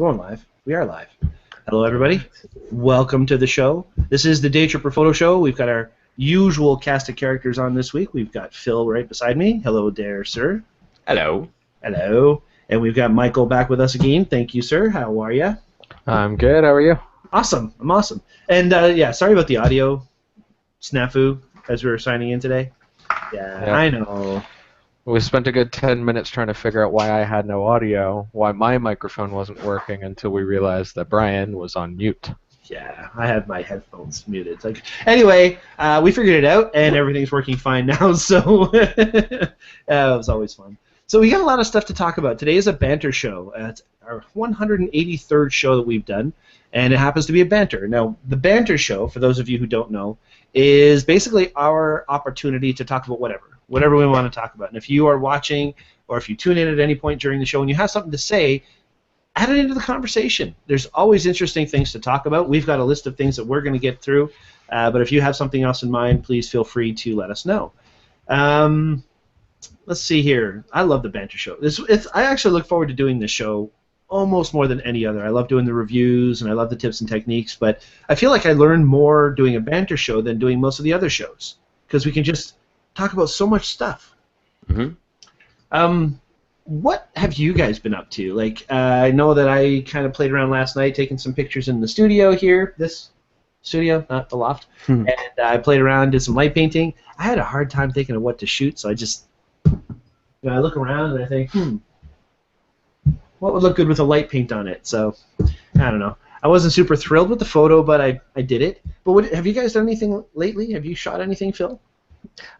We're going live. We are live. Hello, everybody. Welcome to the show. This is the Daytripper Photo Show. We've got our usual cast of characters on this week. We've got Phil right beside me. Hello there, sir. Hello. Hello. And we've got Michael back with us again. Thank you, sir. How are you? I'm good. How are you? Awesome. I'm awesome. And, yeah, sorry about the audio snafu as we were signing in today. Yeah, I know. We spent a good 10 minutes trying to figure out why I had no audio, why my microphone wasn't working, until we realized that Bryan was on mute. Yeah, I had my headphones muted. It's like, anyway, we figured it out, and everything's working fine now, so it was always fun. So we got a lot of stuff to talk about. Today is a banter show. It's our 183rd show that we've done, and it happens to be a banter. Now, the banter show, for those of you who don't know, is basically our opportunity to talk about whatever we want to talk about. And if you are watching or if you tune in at any point during the show and you have something to say, add it into the conversation. There's always interesting things to talk about. We've got a list of things that we're going to get through, but if you have something else in mind, please feel free to let us know. Let's see here. I love the banter show. I actually look forward to doing this show almost more than any other. I love doing the reviews and I love the tips and techniques, but I feel like I learn more doing a banter show than doing most of the other shows because we can just talk about so much stuff. Mm-hmm. What have you guys been up to? Like, I know that I kind of played around last night taking some pictures in the studio here, this studio, not the loft, and I played around, did some light painting. I had a hard time thinking of what to shoot, so I just, I look around and I think, what would look good with a light paint on it? So, I don't know. I wasn't super thrilled with the photo, but I did it. But have you guys done anything lately? Have you shot anything, Phil?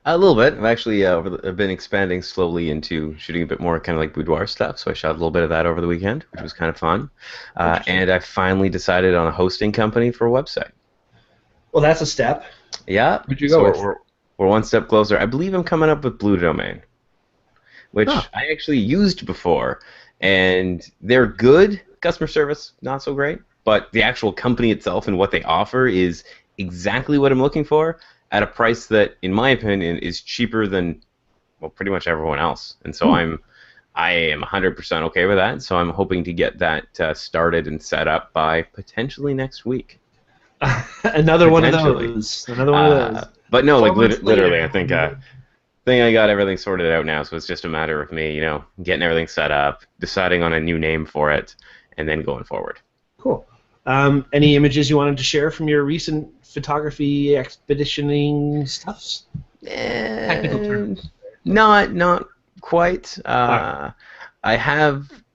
A little bit. I've actually I've been expanding slowly into shooting a bit more kind of like boudoir stuff, so I shot a little bit of that over the weekend, which was kind of fun. And I finally decided on a hosting company for a website. Well, that's a step. Yeah. Who'd you go with? We're one step closer. I believe I'm coming up with Blue Domain, which I actually used before, and they're good. Customer service, not so great, but the actual company itself and what they offer is exactly what I'm looking for, at a price that, in my opinion, is cheaper than, well, pretty much everyone else. And so I am 100% okay with that. So I'm hoping to get that started and set up by potentially next week. Another one of those. Another one of those. But no, like literally, I think I got everything sorted out now. So it's just a matter of me, getting everything set up, deciding on a new name for it, and then going forward. Cool. Any images you wanted to share from your recent photography expeditioning stuffs? Technical terms. Not quite. It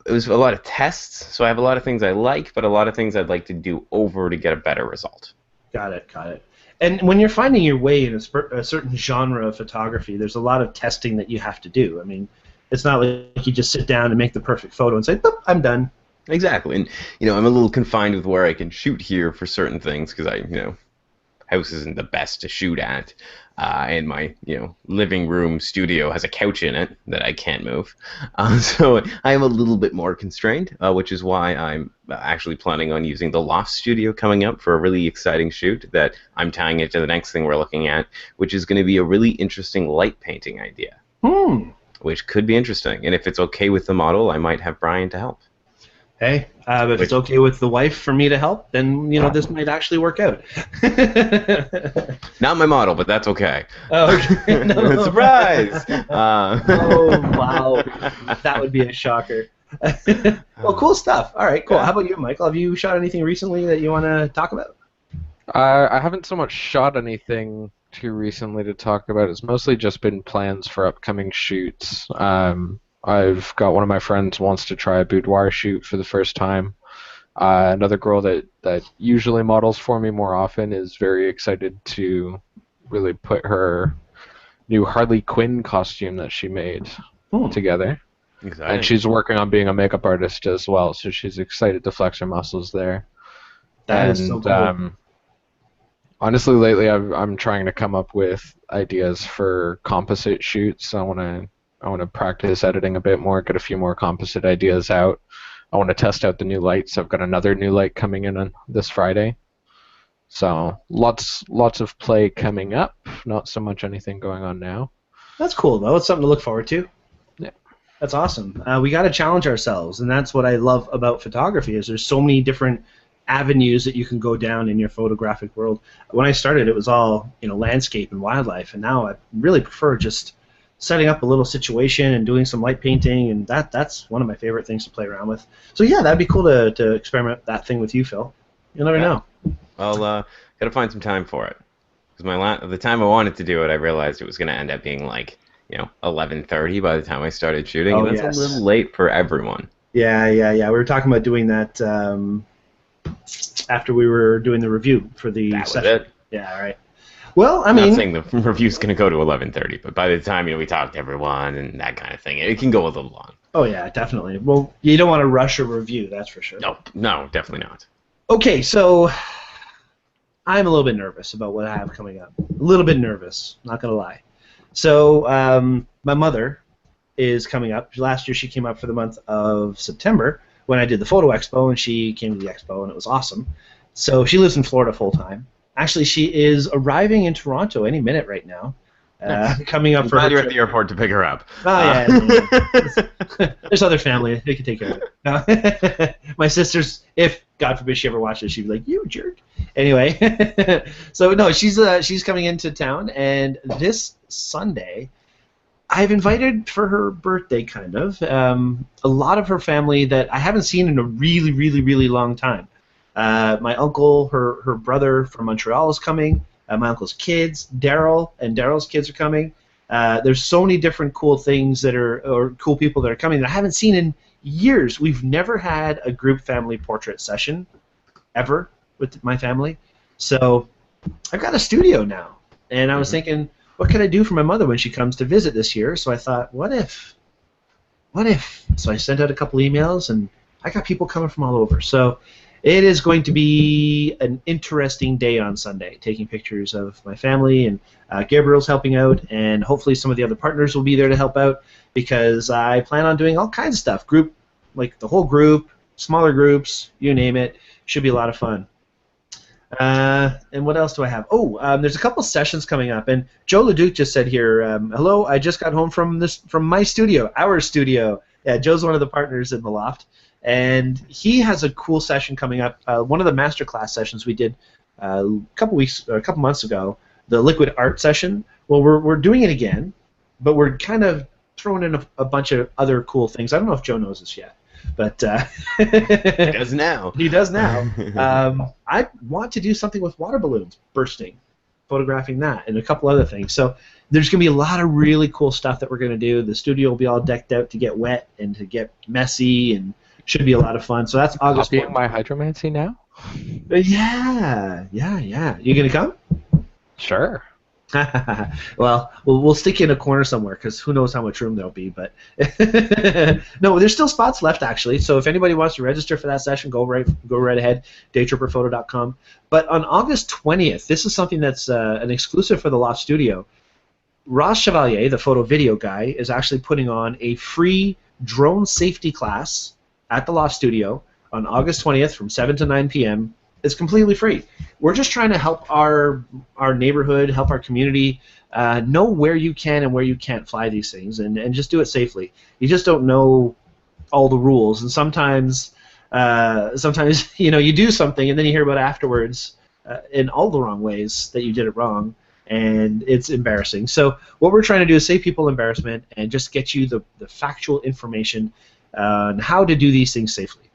was a lot of tests, so I have a lot of things I like, but a lot of things I'd like to do over to get a better result. Got it. And when you're finding your way in a certain genre of photography, there's a lot of testing that you have to do. I mean, it's not like you just sit down and make the perfect photo and say, boop, I'm done. Exactly, and I'm a little confined with where I can shoot here for certain things because house isn't the best to shoot at, and my living room studio has a couch in it that I can't move, so I am a little bit more constrained, which is why I'm actually planning on using the loft studio coming up for a really exciting shoot that I'm tying it to the next thing we're looking at, which is going to be a really interesting light painting idea, which could be interesting, and if it's okay with the model, I might have Bryan to help. Hey, if it's okay with the wife for me to help, then this might actually work out. Not my model, but that's okay. Oh, okay. No. Surprise! Oh, wow. That would be a shocker. Well, cool stuff. All right, cool. How about you, Michael? Have you shot anything recently that you want to talk about? I haven't so much shot anything too recently to talk about. It's mostly just been plans for upcoming shoots. I've got one of my friends wants to try a boudoir shoot for the first time. Another girl that usually models for me more often is very excited to really put her new Harley Quinn costume that she made together. Exciting. And she's working on being a makeup artist as well, so she's excited to flex her muscles there. That is so cool. Honestly, lately I'm trying to come up with ideas for composite shoots. I want to practice editing a bit more, get a few more composite ideas out. I want to test out the new lights. I've got another new light coming in on this Friday. So lots of play coming up. Not so much anything going on now. That's cool, though. It's something to look forward to. Yeah. That's awesome. We got to challenge ourselves, and that's what I love about photography. Is there's so many different avenues that you can go down in your photographic world. When I started, it was all landscape and wildlife, and now I really prefer just setting up a little situation and doing some light painting, and that's one of my favorite things to play around with. So yeah, that'd be cool to experiment that thing with you, Phil. You'll never know. Well, gotta find some time for it. Because the time I wanted to do it, I realized it was going to end up being like 11:30 by the time I started shooting, Oh, and that's yes. a little late for everyone. Yeah. We were talking about doing that after we were doing the review for the That was session. it. Yeah, right. Well, I I'm mean, not saying the review's going to go to 11:30, but by the time we talk to everyone and that kind of thing, it can go a little long. oh yeah, definitely. Well, you don't want to rush a review, that's for sure. No, definitely not. Okay, so I'm a little bit nervous about what I have coming up. A little bit nervous, not gonna lie. So my mother is coming up. Last year she came up for the month of September when I did the photo expo, and she came to the expo, and it was awesome. So she lives in Florida full time. Actually, she is arriving in Toronto any minute right now. Coming up I'm for glad her you're at trip. the airport to pick her up. Oh yeah, there's other family. They can take care of it. No. My sister's, if God forbid she ever watches, she'd be like, "You jerk." Anyway, so no, she's coming into town, and this Sunday, I've invited for her birthday, kind of, a lot of her family that I haven't seen in a really, really, really long time. My uncle, her brother from Montreal is coming. My uncle's kids, Daryl, and Daryl's kids are coming. There's so many different cool things or cool people that are coming that I haven't seen in years. We've never had a group family portrait session ever with my family. So I've got a studio now, and I was thinking, what can I do for my mother when she comes to visit this year? So I thought, what if? So I sent out a couple emails, and I got people coming from all over. So it is going to be an interesting day on Sunday, taking pictures of my family, and Gabriel's helping out, and hopefully some of the other partners will be there to help out, because I plan on doing all kinds of stuff, like the whole group, smaller groups, you name it. Should be a lot of fun. And what else do I have? There's a couple sessions coming up, and Joe Leduc just said here, hello, I just got home from my studio, our studio. Yeah, Joe's one of the partners in the loft. And he has a cool session coming up. One of the masterclass sessions we did a couple months ago, the liquid art session. Well, we're doing it again, but we're kind of throwing in a bunch of other cool things. I don't know if Joe knows this yet, but He does now. He does now. I want to do something with water balloons bursting, photographing that, and a couple other things. So there's going to be a lot of really cool stuff that we're going to do. The studio will be all decked out to get wet and to get messy, and should be a lot of fun. So that's August. Copying my hydromancy now? Yeah. You gonna come? Sure. Well, we'll stick you in a corner somewhere, because who knows how much room there'll be. But no, there's still spots left, actually. So if anybody wants to register for that session, go right ahead. Daytripperphoto.com. But on August 20th, this is something that's an exclusive for the Loft Studio. Ross Chevalier, the photo video guy, is actually putting on a free drone safety class at the Loft Studio on August 20th from 7 to 9 p.m. It's completely free. We're just trying to help our neighborhood, help our community know where you can and where you can't fly these things, and just do it safely. You just don't know all the rules, and sometimes you do something and then you hear about it afterwards in all the wrong ways that you did it wrong, and it's embarrassing. So what we're trying to do is save people embarrassment and just get you the factual information on how to do these things safely.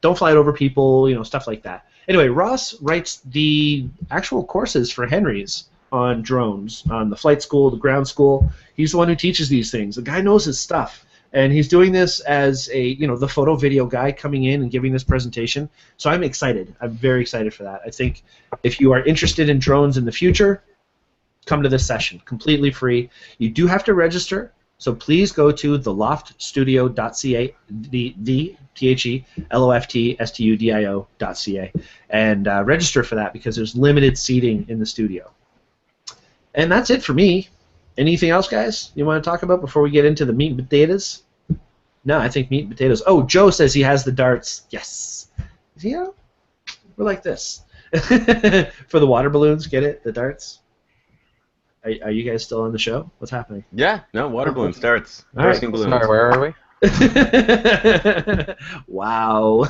Don't fly it over people, stuff like that. Anyway, Ross writes the actual courses for Henry's on drones, on the flight school, the ground school. He's the one who teaches these things. The guy knows his stuff, and he's doing this as the photo video guy coming in and giving this presentation. So I'm excited. I'm very excited for that. I think if you are interested in drones in the future, come to this session, completely free. You do have to register. So please go to theloftstudio.ca, the TheLoftStudio.ca, and register for that, because there's limited seating in the studio. And that's it for me. Anything else, guys, you want to talk about before we get into the meat and potatoes? No, I think meat and potatoes. Oh, Joe says he has the darts. Yes. We're like this. For the water balloons, get it? The darts? Are you guys still on the show? What's happening? Yeah, no, water balloon starts. All right, Bursting balloons. Sorry, where are we? Wow.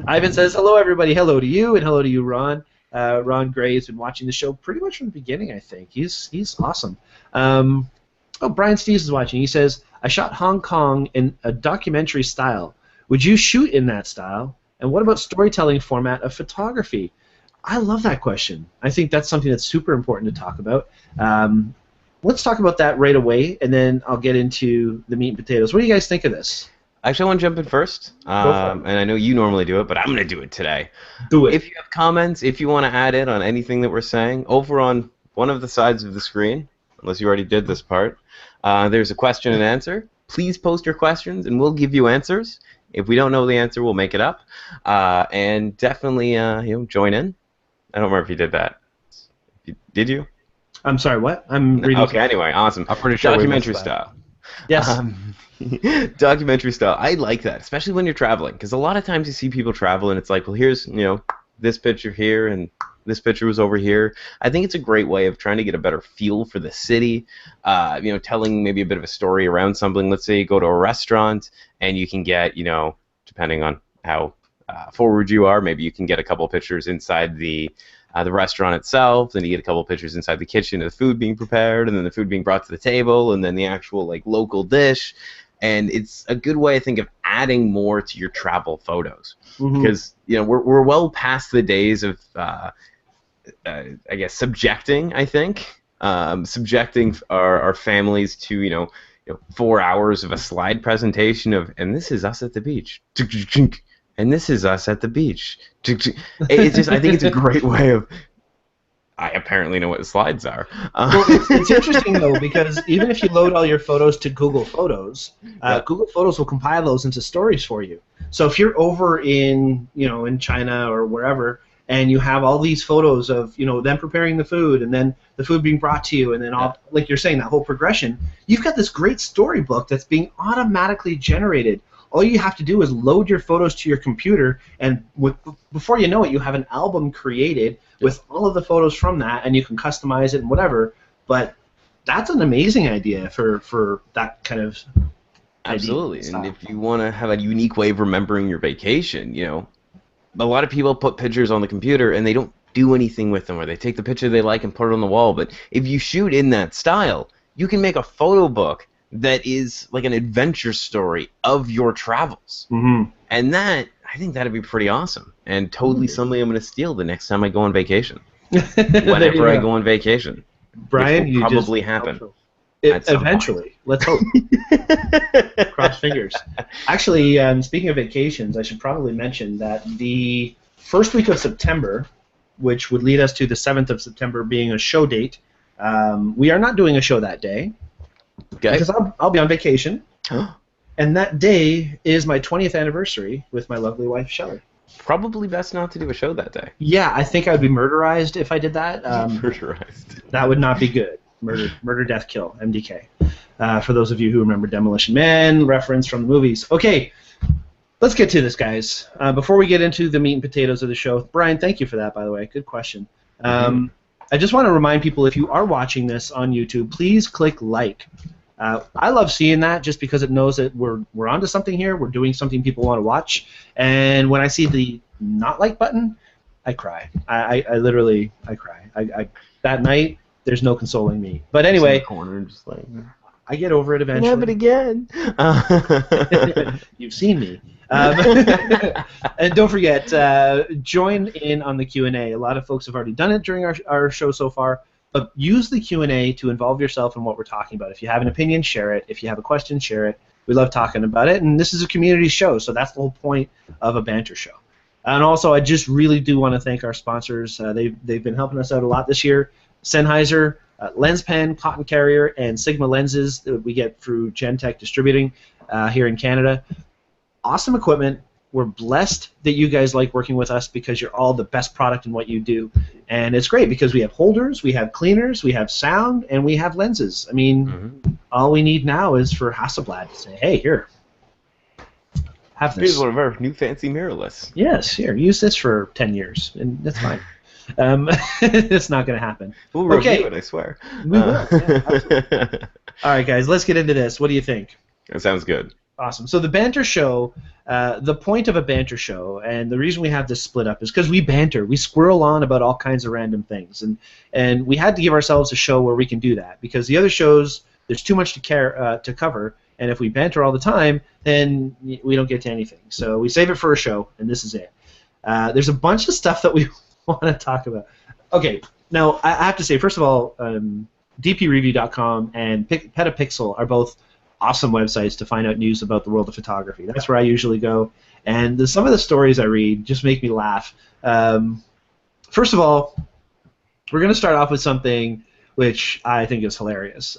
Ivan says, hello, everybody. Hello to you, and hello to you, Ron. Ron Gray has been watching the show pretty much from the beginning, I think. He's awesome. Brian Steves is watching. He says, I shot Hong Kong in a documentary style. Would you shoot in that style? And what about storytelling format of photography? I love that question. I think that's something that's super important to talk about. Let's talk about that right away, and then I'll get into the meat and potatoes. What do you guys think of this? Actually, I want to jump in first. Go for it. And I know you normally do it, but I'm going to do it today. Do it. If you have comments, if you want to add in on anything that we're saying, over on one of the sides of the screen, unless you already did this part, there's a question and answer. Please post your questions, and we'll give you answers. If we don't know the answer, we'll make it up. And definitely join in. I don't remember if you did that. Did you? I'm sorry, what? I'm reading. Okay, anyway, awesome. I'm pretty sure Documentary we missed that. style. Yes. Documentary style. I like that, especially when you're traveling, because a lot of times you see people travel and it's like, well, here's this picture here and this picture was over here. I think it's a great way of trying to get a better feel for the city. Telling maybe a bit of a story around something. Let's say you go to a restaurant and you can get, depending on how forward you are, maybe you can get a couple of pictures inside the restaurant itself, then you get a couple of pictures inside the kitchen of the food being prepared, and then the food being brought to the table, and then the actual local dish. And it's a good way, I think, of adding more to your travel photos, because we're well past the days of I guess subjecting. I think subjecting our families to 4 hours of a slide presentation of, and this is us at the beach. And this is us at the beach. It's just, I think it's a great way of. I apparently know what the slides are. Well, it's interesting though, because even if you load all your photos to Google Photos, Google Photos will compile those into stories for you. So if you're over in in China or wherever, and you have all these photos of them preparing the food, and then the food being brought to you, and then all like you're saying, that whole progression, you've got this great storybook that's being automatically generated. All you have to do is load your photos to your computer, and before you know it, you have an album created with all of the photos from that, and you can customize it and whatever. But that's an amazing idea for that kind of absolutely. And if you want to have a unique way of remembering your vacation, a lot of people put pictures on the computer and they don't do anything with them, or they take the picture they like and put it on the wall. But if you shoot in that style, you can make a photo book that is like an adventure story of your travels. And that, I think that'd be pretty awesome, and totally something I'm going to steal the next time I go on vacation. Whenever I go on vacation. Brian, which will probably happen. Eventually. Let's hope. Cross fingers. Actually, speaking of vacations, I should probably mention that the first week of September, which would lead us to the 7th of September being a show date, we are not doing a show that day. Okay. Because I'll be on vacation, and that day is my 20th anniversary with my lovely wife, Shelley. Probably best not to do a show that day. Yeah, I think I would be murderized if I did that. Murderized. That would not be good. Murder, death, kill, MDK. For those of you who remember Demolition Man, reference from the movies. Okay, let's get to this, guys. Before we get into the meat and potatoes of the show, Brian, thank you for that, by the way. Good question. I just want to remind people, if you are watching this on YouTube, please click like. I love seeing that just because it knows that we're onto something here. We're doing something people want to watch. And when I see the not like button, I cry. I literally cry. That night, there's no consoling me. But anyway, in the corner, just like, I get over it eventually. Have it again. You've seen me. And don't forget, join in on the Q&A. A lot of folks have already done it during our show so far, but use the Q&A to involve yourself in what we're talking about. If you have an opinion, share it. If you have a question, share it. We love talking about it, and this is a community show, so that's the whole point of a banter show. And also, I just really do want to thank our sponsors. They've been helping us out a lot this year. Sennheiser, LensPen, Cotton Carrier, and Sigma lenses that we get through Gentech Distributing here in Canada. Awesome equipment. We're blessed that you guys like working with us because you're all the best product in what you do. And it's great because we have holders, we have cleaners, we have sound, and we have lenses. I mean, all we need now is for Hasselblad to say, hey, here, have this. Here's one of our new fancy mirrorless. Yes, here, use this for 10 years, and that's fine. It's not going to happen. We'll review Okay. it, I swear. We will. Yeah, absolutely. All right, guys, let's get into this. What do you think? That sounds good. Awesome. So the Banter Show, the point of a Banter Show, and the reason we have this split up is because we banter. We squirrel on about all kinds of random things. And we had to give ourselves a show where we can do that, because the other shows, there's too much to cover, and if we banter all the time, then we don't get to anything. So we save it for a show, and this is it. There's a bunch of stuff that we want to talk about. Okay, now I have to say, first of all, dpreview.com and Petapixel are both awesome websites to find out news about the world of photography. That's where I usually go, and some of the stories I read just make me laugh. First of all, we're going to start off with something which I think is hilarious.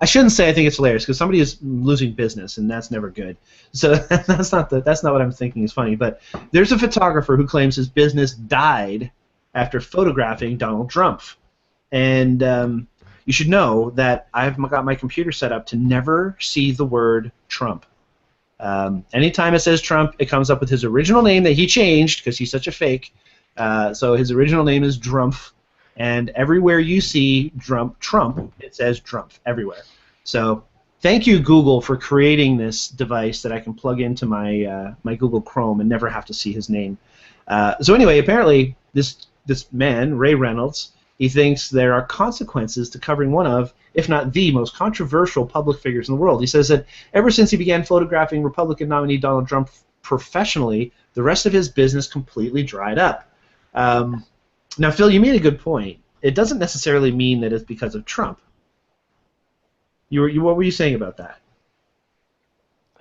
I shouldn't say I think it's hilarious, because somebody is losing business, and that's never good. So that's not what I'm thinking is funny. But there's a photographer who claims his business died after photographing Donald Trump, and you should know that I've got my computer set up to never see the word Trump. Anytime it says Trump, it comes up with his original name that he changed because he's such a fake. So his original name is Drumpf, and everywhere you see Trump, it says Drumpf everywhere. So thank you, Google, for creating this device that I can plug into my my Google Chrome and never have to see his name. So anyway, apparently this man, Ray Reynolds, he thinks there are consequences to covering one of, if not the most controversial public figures in the world. He says that ever since he began photographing Republican nominee Donald Trump professionally, the rest of his business completely dried up. Now, Phil, you made a good point. It doesn't necessarily mean that it's because of Trump. What were you saying about that?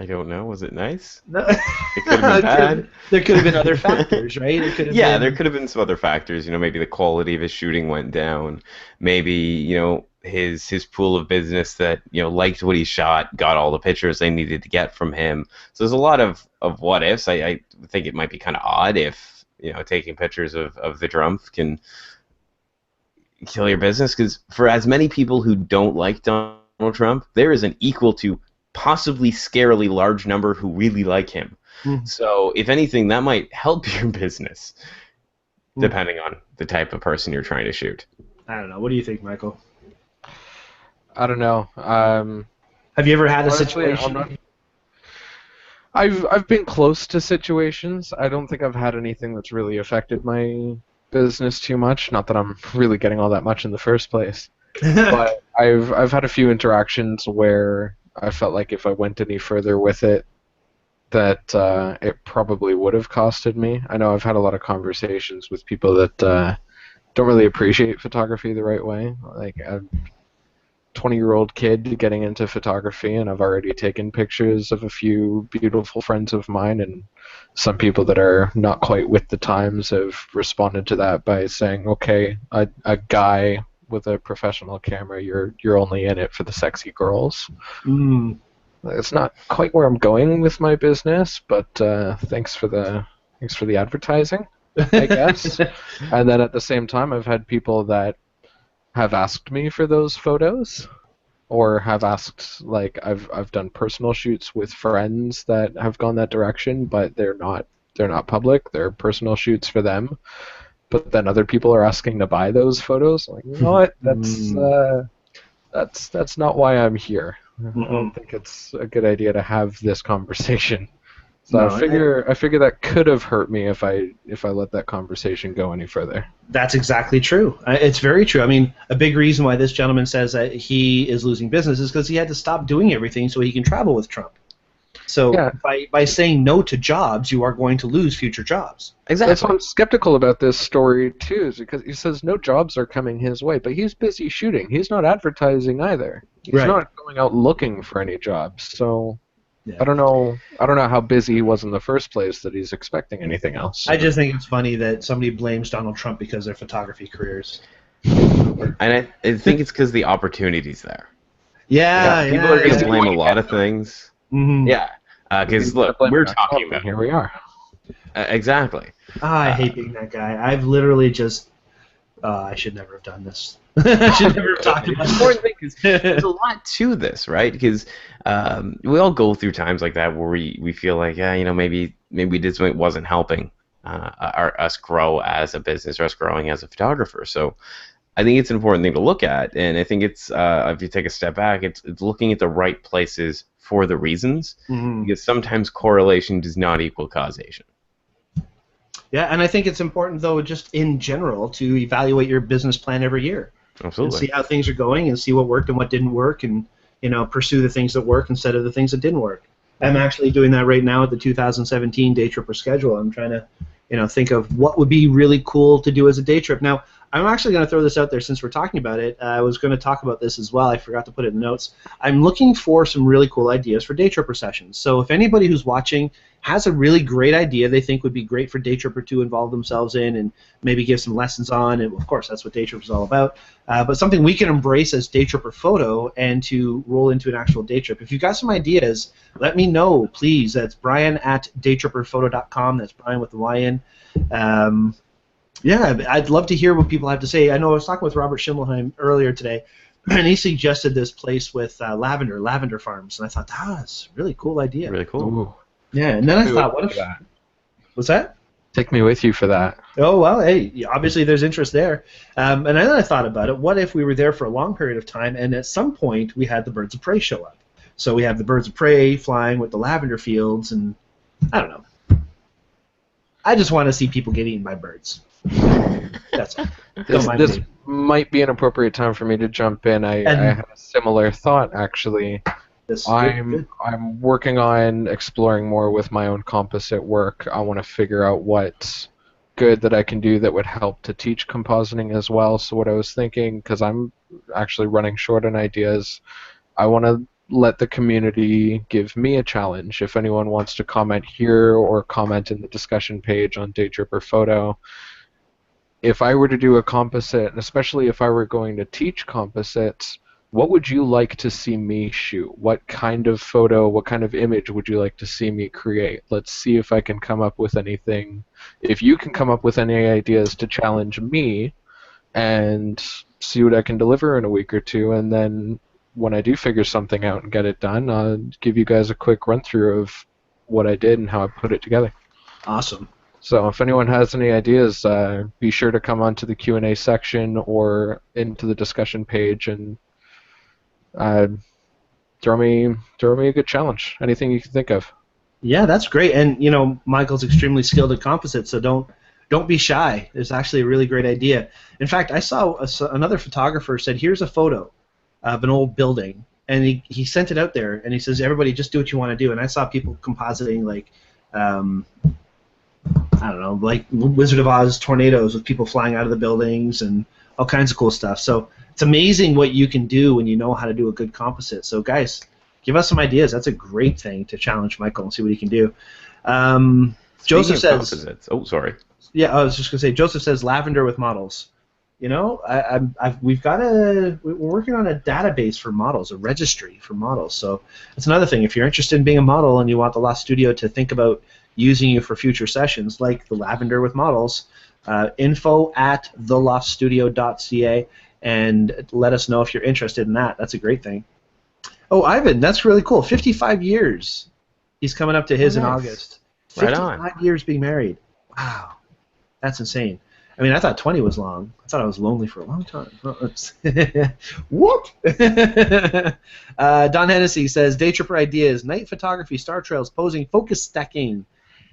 I don't know. Was it nice? No. It could have been bad. There could have been other factors, right? It could have there could have been some other factors. You know, maybe the quality of his shooting went down. Maybe, you know, his pool of business that, you know, liked what he shot, got all the pictures they needed to get from him. So there's a lot of what ifs. I think it might be kind of odd if, you know, taking pictures of the Trump can kill your business, because for as many people who don't like Donald Trump, there is an equal to possibly scarily large number who really like him. So if anything, that might help your business, depending on the type of person you're trying to shoot. I don't know. What do you think, Michael? I don't know. Have you ever had a situation? I've been close to situations. I don't think I've had anything that's really affected my business too much. Not that I'm really getting all that much in the first place. But I've had a few interactions where I felt like if I went any further with it, that it probably would have costed me. I know I've had a lot of conversations with people that don't really appreciate photography the right way. Like a 20-year-old kid getting into photography, and I've already taken pictures of a few beautiful friends of mine, and some people that are not quite with the times have responded to that by saying, okay, a guy with a professional camera, you're only in it for the sexy girls. It's not quite where I'm going with my business, but thanks for the advertising, I guess. And then at the same time, I've had people that have asked me for those photos, or have asked, like, I've done personal shoots with friends that have gone that direction, but they're not public. They're personal shoots for them. But then other people are asking to buy those photos. Like, you know what? That's not why I'm here. I don't think it's a good idea to have this conversation. So I figure that could have hurt me if I let that conversation go any further. That's exactly true. It's very true. I mean, a big reason why this gentleman says that he is losing business is because he had to stop doing everything so he can travel with Trump. So by saying no to jobs, you are going to lose future jobs. Exactly. That's why I'm skeptical about this story too, is because he says no jobs are coming his way, but he's busy shooting. He's not advertising either. He's not going out looking for any jobs. So I don't know how busy he was in the first place that he's expecting anything else. I just think it's funny that somebody blames Donald Trump because of their photography careers. And I think it's because the opportunity's there. People are going to blame a lot of things. Yeah. Because look, we're talking about here we are. Exactly. I hate being that guy. I've literally just. I should never have done this. I should never have talked about this. There's a lot to this, right? Because we all go through times like that where we feel like, maybe this wasn't helping. us grow as a business or us growing as a photographer. So I think it's an important thing to look at, and I think it's if you take a step back, it's looking at the right places for the reasons, because sometimes correlation does not equal causation. Yeah, and I think it's important, though, just in general, to evaluate your business plan every year. Absolutely. And see how things are going and see what worked and what didn't work, and pursue the things that work instead of the things that didn't work. I'm actually doing that right now at the 2017 Daytripper schedule. I'm trying to think of what would be really cool to do as a day trip. Now, I'm actually going to throw this out there since we're talking about it. I was going to talk about this as well. I forgot to put it in notes. I'm looking for some really cool ideas for day tripper sessions. So if anybody who's watching has a really great idea they think would be great for Daytripper to involve themselves in and maybe give some lessons on, and of course that's what Daytripper is all about, but something we can embrace as Daytripper Photo and to roll into an actual day trip. If you've got some ideas, let me know, please. That's Bryan at daytripperphoto.com. That's Bryan with the Y in. Yeah, I'd love to hear what people have to say. I know I was talking with Robert Schimmelheim earlier today, and he suggested this place with lavender farms, and I thought, that's a really cool idea. Really cool. Ooh. Yeah, and then I thought, what if... What's that? Take me with you for that. Oh, well, hey, obviously there's interest there. And then I thought about it. What if we were there for a long period of time, and at some point we had the birds of prey show up? So we have the birds of prey flying with the lavender fields, and I don't know. I just want to see people get eaten by birds. That's all. This might be an appropriate time for me to jump in. I had a similar thought, actually. I'm working on exploring more with my own composite work. I want to figure out what's good that I can do that would help to teach compositing as well. So what I was thinking, because I'm actually running short on ideas, I want to let the community give me a challenge. If anyone wants to comment here or comment in the discussion page on Daytripper Photo, if I were to do a composite, and especially if I were going to teach composites, what would you like to see me shoot? What kind of photo, what kind of image would you like to see me create? Let's see if I can come up with anything. If you can come up with any ideas to challenge me and see what I can deliver in a week or two, and then when I do figure something out and get it done, I'll give you guys a quick run-through of what I did and how I put it together. Awesome. So if anyone has any ideas, be sure to come onto the Q&A section or into the discussion page and throw me a good challenge. Anything you can think of. Yeah, that's great. And Michael's extremely skilled at composites, so don't be shy. It's actually a really great idea. In fact, I saw another photographer said, "Here's a photo of an old building," and he sent it out there, and he says, "Everybody, just do what you want to do." And I saw people compositing like, I don't know, like Wizard of Oz tornadoes with people flying out of the buildings and all kinds of cool stuff. So it's amazing what you can do when you know how to do a good composite. So guys, give us some ideas. That's a great thing to challenge Michael and see what he can do. Joseph says... Composites. Oh, sorry. Yeah, I was just going to say, Joseph says lavender with models. We're working on a database for models, a registry for models. So that's another thing. If you're interested in being a model and you want the Loft Studio to think about using you for future sessions, like the lavender with models, info at theloftstudio.ca, and let us know if you're interested in that. That's a great thing. Oh, Ivan, that's really cool. 55 years. He's coming up to his in August. 55 years being married. Wow. That's insane. I mean, I thought 20 was long. I thought I was lonely for a long time. What? Don Hennessy says, Daytripper ideas, night photography, star trails, posing, focus stacking,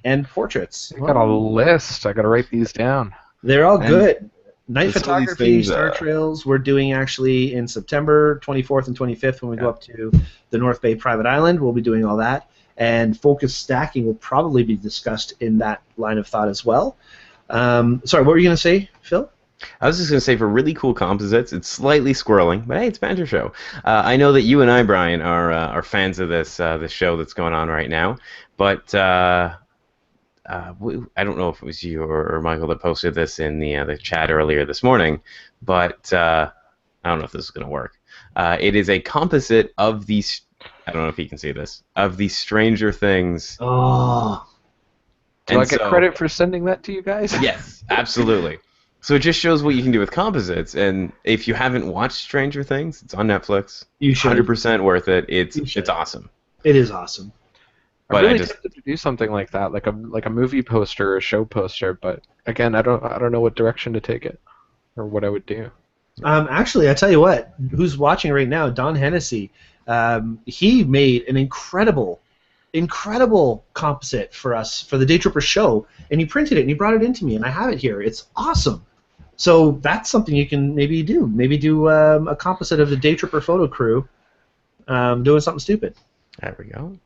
and portraits. I got a list. I got to write these down. They're all good. Night photography, star trails, we're doing actually in September 24th and 25th when we go up to the North Bay Private Island. We'll be doing all that. And focus stacking will probably be discussed in that line of thought as well. Sorry, what were you going to say, Phil? I was just going to say, for really cool composites, it's slightly squirreling, but hey, it's Banter Show. I know that you and I, Bryan, are fans of this show that's going on right now, but I don't know if it was you or Michael that posted this in the chat earlier this morning, but I don't know if this is going to work. It is a composite of these, I don't know if you can see this, of the Stranger Things. Oh. Do I get credit for sending that to you guys? Yes, absolutely. So it just shows what you can do with composites, and if you haven't watched Stranger Things, it's on Netflix. You should. 100% worth it. It's awesome. It is awesome. I'm But I really just tempted to do something like that, like a movie poster or a show poster. But again, I don't know what direction to take it or what I would do. Actually, I tell you what, who's watching right now, Don Hennessy, he made an incredible composite for us for the Daytripper show, and he printed it and he brought it into me, and I have it here. It's awesome. So that's something you can maybe do. Maybe do a composite of the Daytripper photo crew doing something stupid. there we go.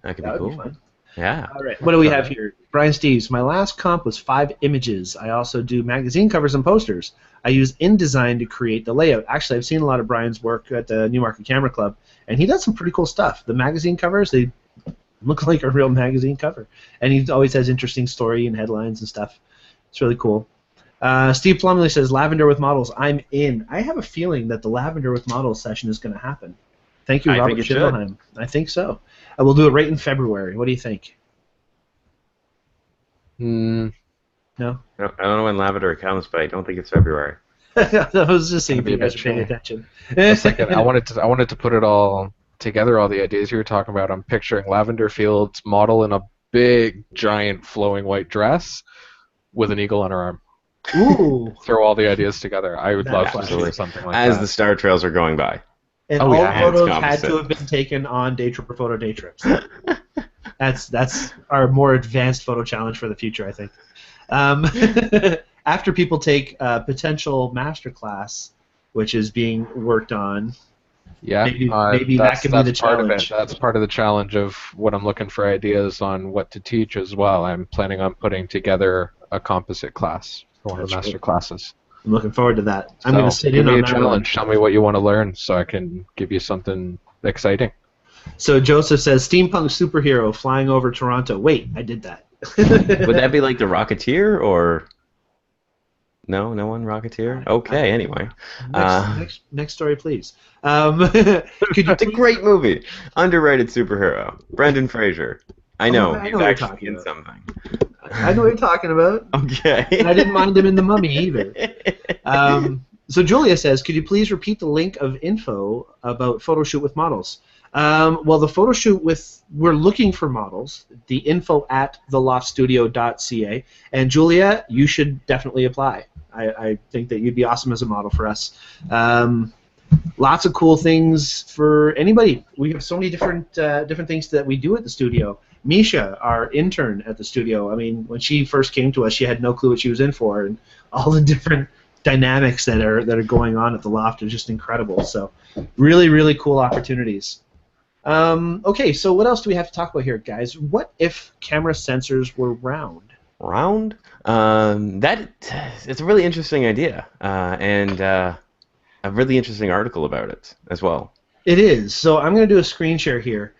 That could That be would cool. be fun. Yeah. All right, what do we have here? Brian Steves, my last comp was 5 images. I also do magazine covers and posters. I use InDesign to create the layout. Actually, I've seen a lot of Brian's work at the Newmarket Camera Club, and he does some pretty cool stuff. The magazine covers, they look like a real magazine cover. And he always has interesting story and headlines and stuff. It's really cool. Steve Plumley says, Lavender with Models, I'm in. I have a feeling that the Lavender with Models session is going to happen. Thank you, I Robert think it should. Schimmelheim. I think so. We'll do it right in February. What do you think? Mm, No? I don't know when Lavender comes, but I don't think it's February. I was just seeing if Gonna you be a guys bit are paying chilly. attention. It's like I wanted to put it all together, all the ideas you were talking about. I'm picturing Lavender Field's model in a big, giant, flowing white dress with an eagle on her arm. Ooh. Throw all the ideas together. I would love to Absolutely. see something like As that. the star trails are going by. And Oh, all yeah, and it's photos had composite. to have been taken on Daytripper Photo Day Trips. That's our more advanced photo challenge for the future, I think. After people take a potential masterclass, which is being worked on, Yeah, maybe that could be the part of it. challenge. That's part of the challenge of what I'm looking for ideas on what to teach as well. I'm planning on putting together a composite class for one of the That's master great. classes. I'm looking forward to that. I'm So, going to sit give in me on a that challenge. one. Tell me what you want to learn so I can give you something exciting. So Joseph says, steampunk superhero flying over Toronto. Wait, I did that. Would that be like the Rocketeer, or... No one Rocketeer? Okay, anyway. Next story, please. Could you It's a great movie. Underrated superhero. Brendan Fraser. I know, I he's know what you're actually talking in about. something. I know what you're talking about. Okay. And I didn't mind him in The Mummy either. So Julia says, could you please repeat the link of info about photo shoot with models? Well, the photo shoot we're looking for models. The info at theloftstudio.ca. And Julia, you should definitely apply. I think that you'd be awesome as a model for us. Lots of cool things for anybody. We have so many different things that we do at the studio. Misha, our intern at the studio, I mean, when she first came to us, she had no clue what she was in for, and all the different dynamics that are going on at the loft are just incredible. So, really, really cool opportunities. Okay, so what else do we have to talk about here, guys? What if camera sensors were round? Round? It's a really interesting idea, and a really interesting article about it as well. It is. So I'm going to do a screen share here.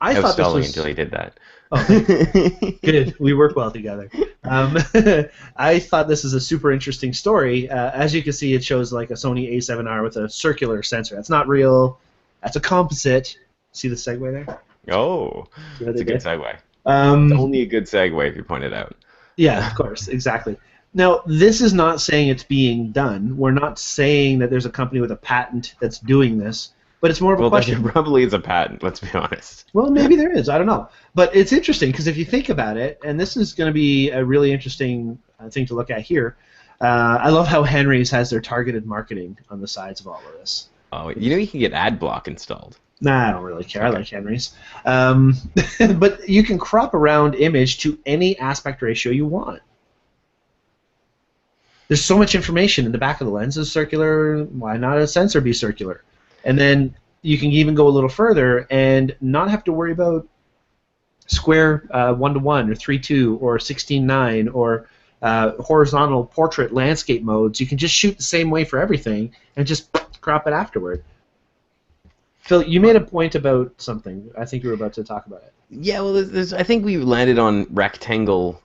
I was thought this stalling was until he did that. Oh, good. We work well together. I thought this is a super interesting story. As you can see, it shows like a Sony A7R with a circular sensor. That's not real. That's a composite. See the segue there? Oh, See what it's they a good did? segue. It's only a good segue if you point it out. Yeah, of course, exactly. Now, this is not saying it's being done. We're not saying that there's a company with a patent that's doing this, but it's more of a Well, question. there probably is a patent, let's be honest. Well, maybe there is. I don't know. But it's interesting because if you think about it, and this is going to be a really interesting thing to look at here, I love how Henry's has their targeted marketing on the sides of all of this. Oh, you can get ad block installed. Nah, I don't really care. I like Henry's. But you can crop around image to any aspect ratio you want. There's so much information in the back of the lens is circular. Why not a sensor be circular? And then you can even go a little further and not have to worry about square 1:1 or 3:2 or 16:9 or horizontal portrait landscape modes. You can just shoot the same way for everything and just crop it afterward. Phil, you made a point about something. I think you were about to talk about it. Yeah, well, I think we landed on rectangle.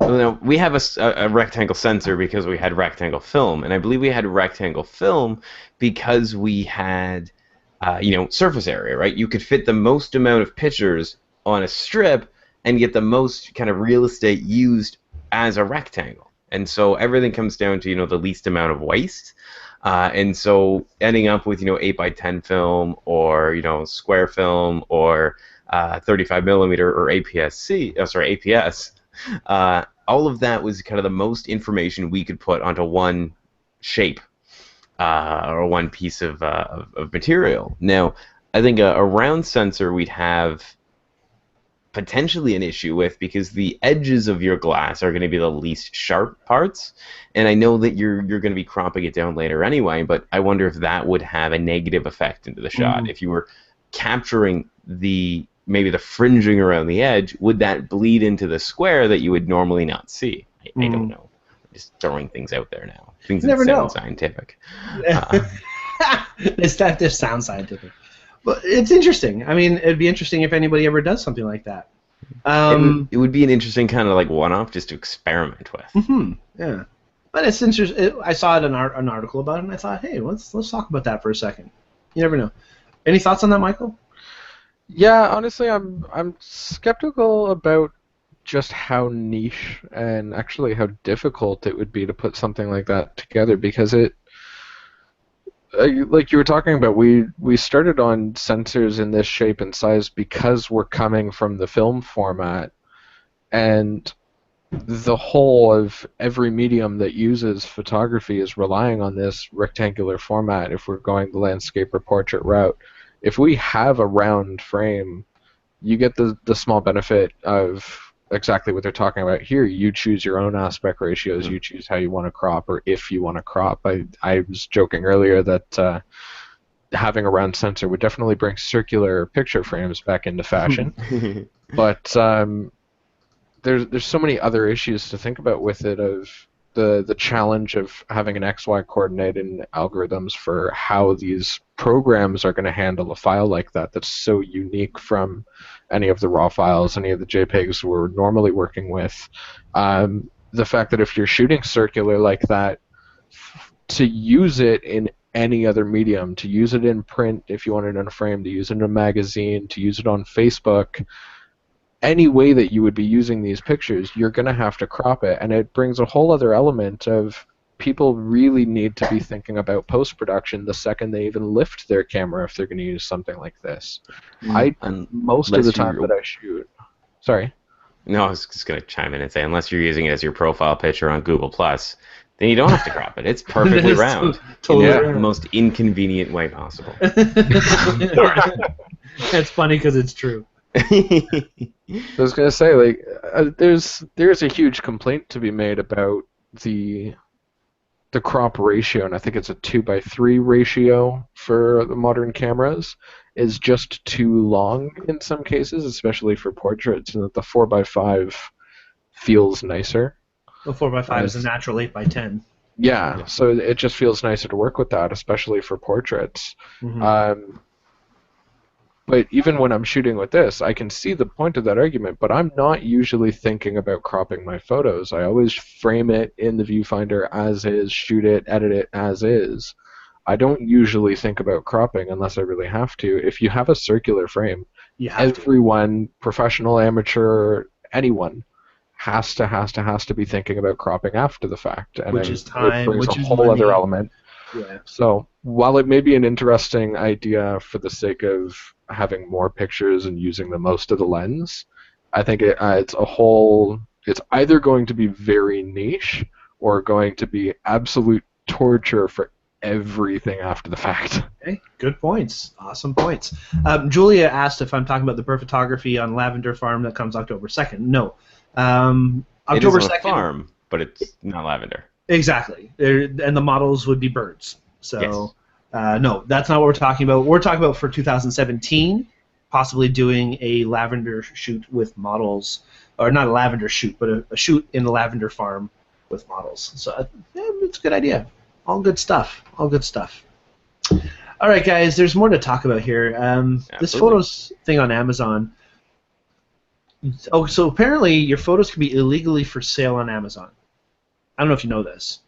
Well, no, we have a rectangle sensor because we had rectangle film, and I believe we had rectangle film because we had, surface area, right? You could fit the most amount of pictures on a strip and get the most kind of real estate used as a rectangle. And so everything comes down to, the least amount of waste. And so ending up with 8x10 film or square film or 35 millimeter or APS. All of that was kind of the most information we could put onto one shape or one piece of material. Now, I think a round sensor we'd have potentially an issue with because the edges of your glass are going to be the least sharp parts, and I know that you're going to be cropping it down later anyway, but I wonder if that would have a negative effect into the shot. If you were capturing maybe the fringing around the edge, would that bleed into the square that you would normally not see? I don't know. I'm just throwing things out there now. Things that sound scientific. This sounds scientific. But it's interesting. I mean, it'd be interesting if anybody ever does something like that. It would be an interesting kind of like one-off just to experiment with. Yeah, but it's interesting. I saw an article about it, and I thought, hey, let's talk about that for a second. You never know. Any thoughts on that, Michael? Yeah, honestly, I'm skeptical about just how niche and actually how difficult it would be to put something like that together, because it. Like you were talking about, we started on sensors in this shape and size because we're coming from the film format, and the whole of every medium that uses photography is relying on this rectangular format if we're going the landscape or portrait route. If we have a round frame, you get the small benefit of exactly what they're talking about here. You choose your own aspect ratios, you choose how you want to crop or if you want to crop. I was joking earlier that having a round sensor would definitely bring circular picture frames back into fashion. But there's so many other issues to think about with it, of the challenge of having an XY coordinate and algorithms for how these programs are going to handle a file like that that's so unique from any of the raw files, any of the JPEGs we're normally working with. The fact that if you're shooting circular like that, to use it in any other medium, to use it in print if you want it in a frame, to use it in a magazine, to use it on Facebook, any way that you would be using these pictures, you're going to have to crop it. And it brings a whole other element of people really need to be thinking about post-production the second they even lift their camera if they're going to use something like this. Most of the time that I shoot... Sorry? No, I was just going to chime in and say, unless you're using it as your profile picture on Google+, then you don't have to crop it. It's perfectly round. In the most inconvenient way possible. It's funny because it's true. I was going to say, like, there's a huge complaint to be made about the crop ratio, and I think it's a 2:3 ratio for the modern cameras, is just too long in some cases, especially for portraits, and that the 4:5 feels nicer. The 4:5 is a natural 8:10. Yeah, so it just feels nicer to work with that, especially for portraits. But even when I'm shooting with this, I can see the point of that argument, but I'm not usually thinking about cropping my photos. I always frame it in the viewfinder as is, shoot it, edit it as is. I don't usually think about cropping unless I really have to. If you have a circular frame, everyone, professional, amateur, anyone, has to be thinking about cropping after the fact. And which is time, which is a whole money. other element. Yeah. So while it may be an interesting idea for the sake of having more pictures and using the most of the lens, I think it's either going to be very niche or going to be absolute torture for everything after the fact. Okay, good points. Awesome points. Julia asked if I'm talking about the bird photography on Lavender Farm that comes October 2nd. No. October 2nd. It is on a farm, but it's not lavender. Exactly. And the models would be birds. So, no, that's not what we're talking about. We're talking about for 2017, possibly doing a lavender shoot with models, or not a lavender shoot, but a shoot in a lavender farm with models. So, it's a good idea. All good stuff. All good stuff. All right, guys, there's more to talk about here. This photos thing on Amazon. Oh, so apparently your photos can be illegally for sale on Amazon. I don't know if you know this,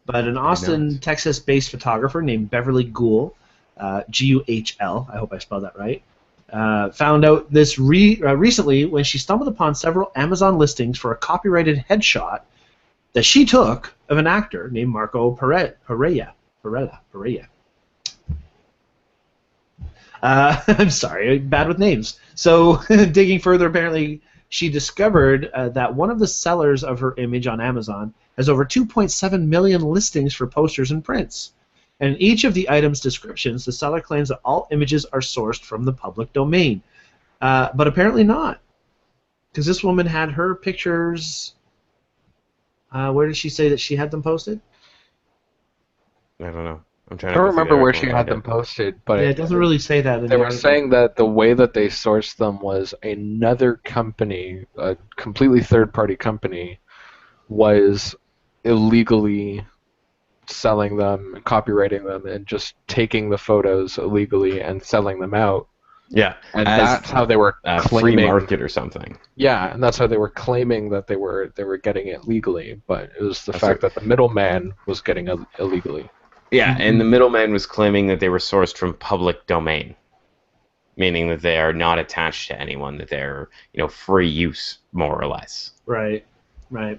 but an Austin, Texas-based photographer named Beverly Guhl, Guhl, I hope I spelled that right, found out this recently when she stumbled upon several Amazon listings for a copyrighted headshot that she took of an actor named Marco Pereira. Perea. I'm sorry, bad with names. So, digging further, apparently she discovered that one of the sellers of her image on Amazon has over 2.7 million listings for posters and prints. And in each of the items' descriptions, the seller claims that all images are sourced from the public domain. But apparently not. Because this woman had her pictures... where did she say that she had them posted? I don't know. I'm I trying don't to see remember the where article she and had find them posted, but Yeah, it doesn't really say that. In they the were article. saying that the way that they sourced them was another company, a completely third-party company, was illegally selling them, copyrighting them, and just taking the photos illegally and selling them out. Yeah, And as that's how they were free claiming. market or something. Yeah, and that's how they were claiming that they were getting it legally, but it was the That's fact right. that the middleman was getting it illegally. Yeah, and the middleman was claiming that they were sourced from public domain, meaning that they are not attached to anyone, that they're free use, more or less. Right.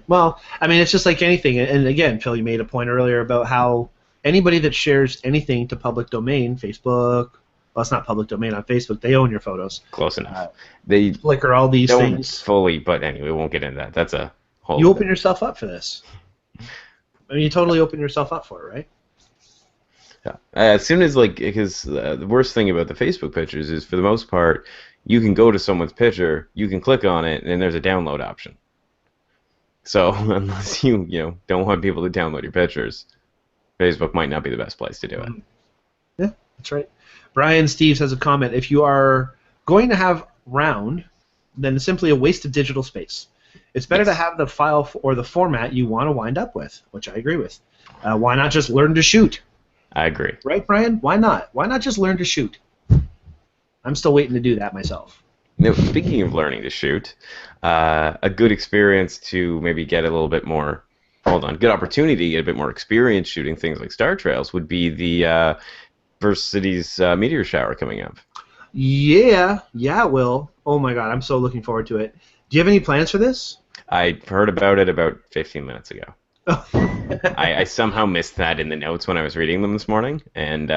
Well, I mean, it's just like anything. And again, Phil, you made a point earlier about how anybody that shares anything to public domain, Facebook, well, it's not public domain on Facebook, they own your photos. Close enough. They Flickr, all these don't things. fully, but anyway, we won't get into that. That's a whole. You open yourself up for this. I mean, you totally open yourself up for it, right? Yeah. As soon as because the worst thing about the Facebook pictures is, for the most part, you can go to someone's picture, you can click on it, and then there's a download option. So unless you don't want people to download your pictures, Facebook might not be the best place to do it. Yeah, that's right. Brian Steves has a comment. If you are going to have round, then it's simply a waste of digital space. It's better to have the file or the format you want to wind up with, which I agree with. Why not just learn to shoot? I agree. Right, Brian? Why not? Why not just learn to shoot? I'm still waiting to do that myself. Now, speaking of learning to shoot, a good experience to maybe get a little bit more, good opportunity to get a bit more experience shooting things like star trails would be the City's meteor shower coming up. Yeah, it will. Oh my God, I'm so looking forward to it. Do you have any plans for this? I heard about it about 15 minutes ago. I somehow missed that in the notes when I was reading them this morning. And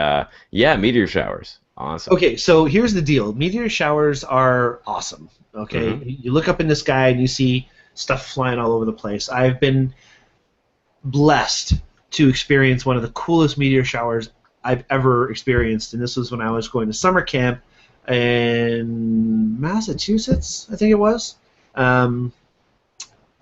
meteor showers. Awesome. Okay, so here's the deal. Meteor showers are awesome. Okay, You look up in the sky and you see stuff flying all over the place. I've been blessed to experience one of the coolest meteor showers I've ever experienced, and this was when I was going to summer camp in Massachusetts, I think it was.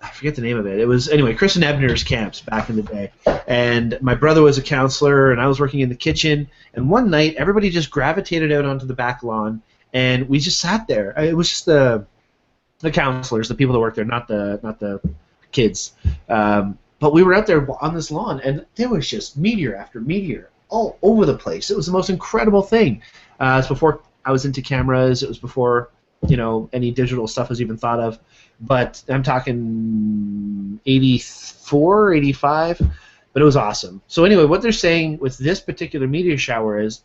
I forget the name of it. It was, anyway, Chris and Ebner's camps back in the day. And my brother was a counselor, and I was working in the kitchen. And one night, everybody just gravitated out onto the back lawn, and we just sat there. It was just the counselors, the people that worked there, not the kids. But we were out there on this lawn, and there was just meteor after meteor all over the place. It was the most incredible thing. It's before I was into cameras. It was before any digital stuff was even thought of. But I'm talking 84, 85, but it was awesome. So anyway, what they're saying with this particular meteor shower is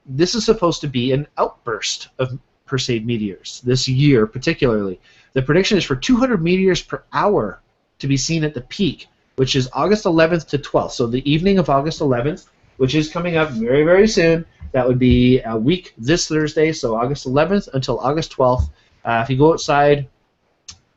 this is supposed to be an outburst of Perseid meteors this year particularly. The prediction is for 200 meteors per hour to be seen at the peak, which is August 11th to 12th. So the evening of August 11th, which is coming up very, very soon. That would be a week this Thursday, so August 11th until August 12th. If you go outside,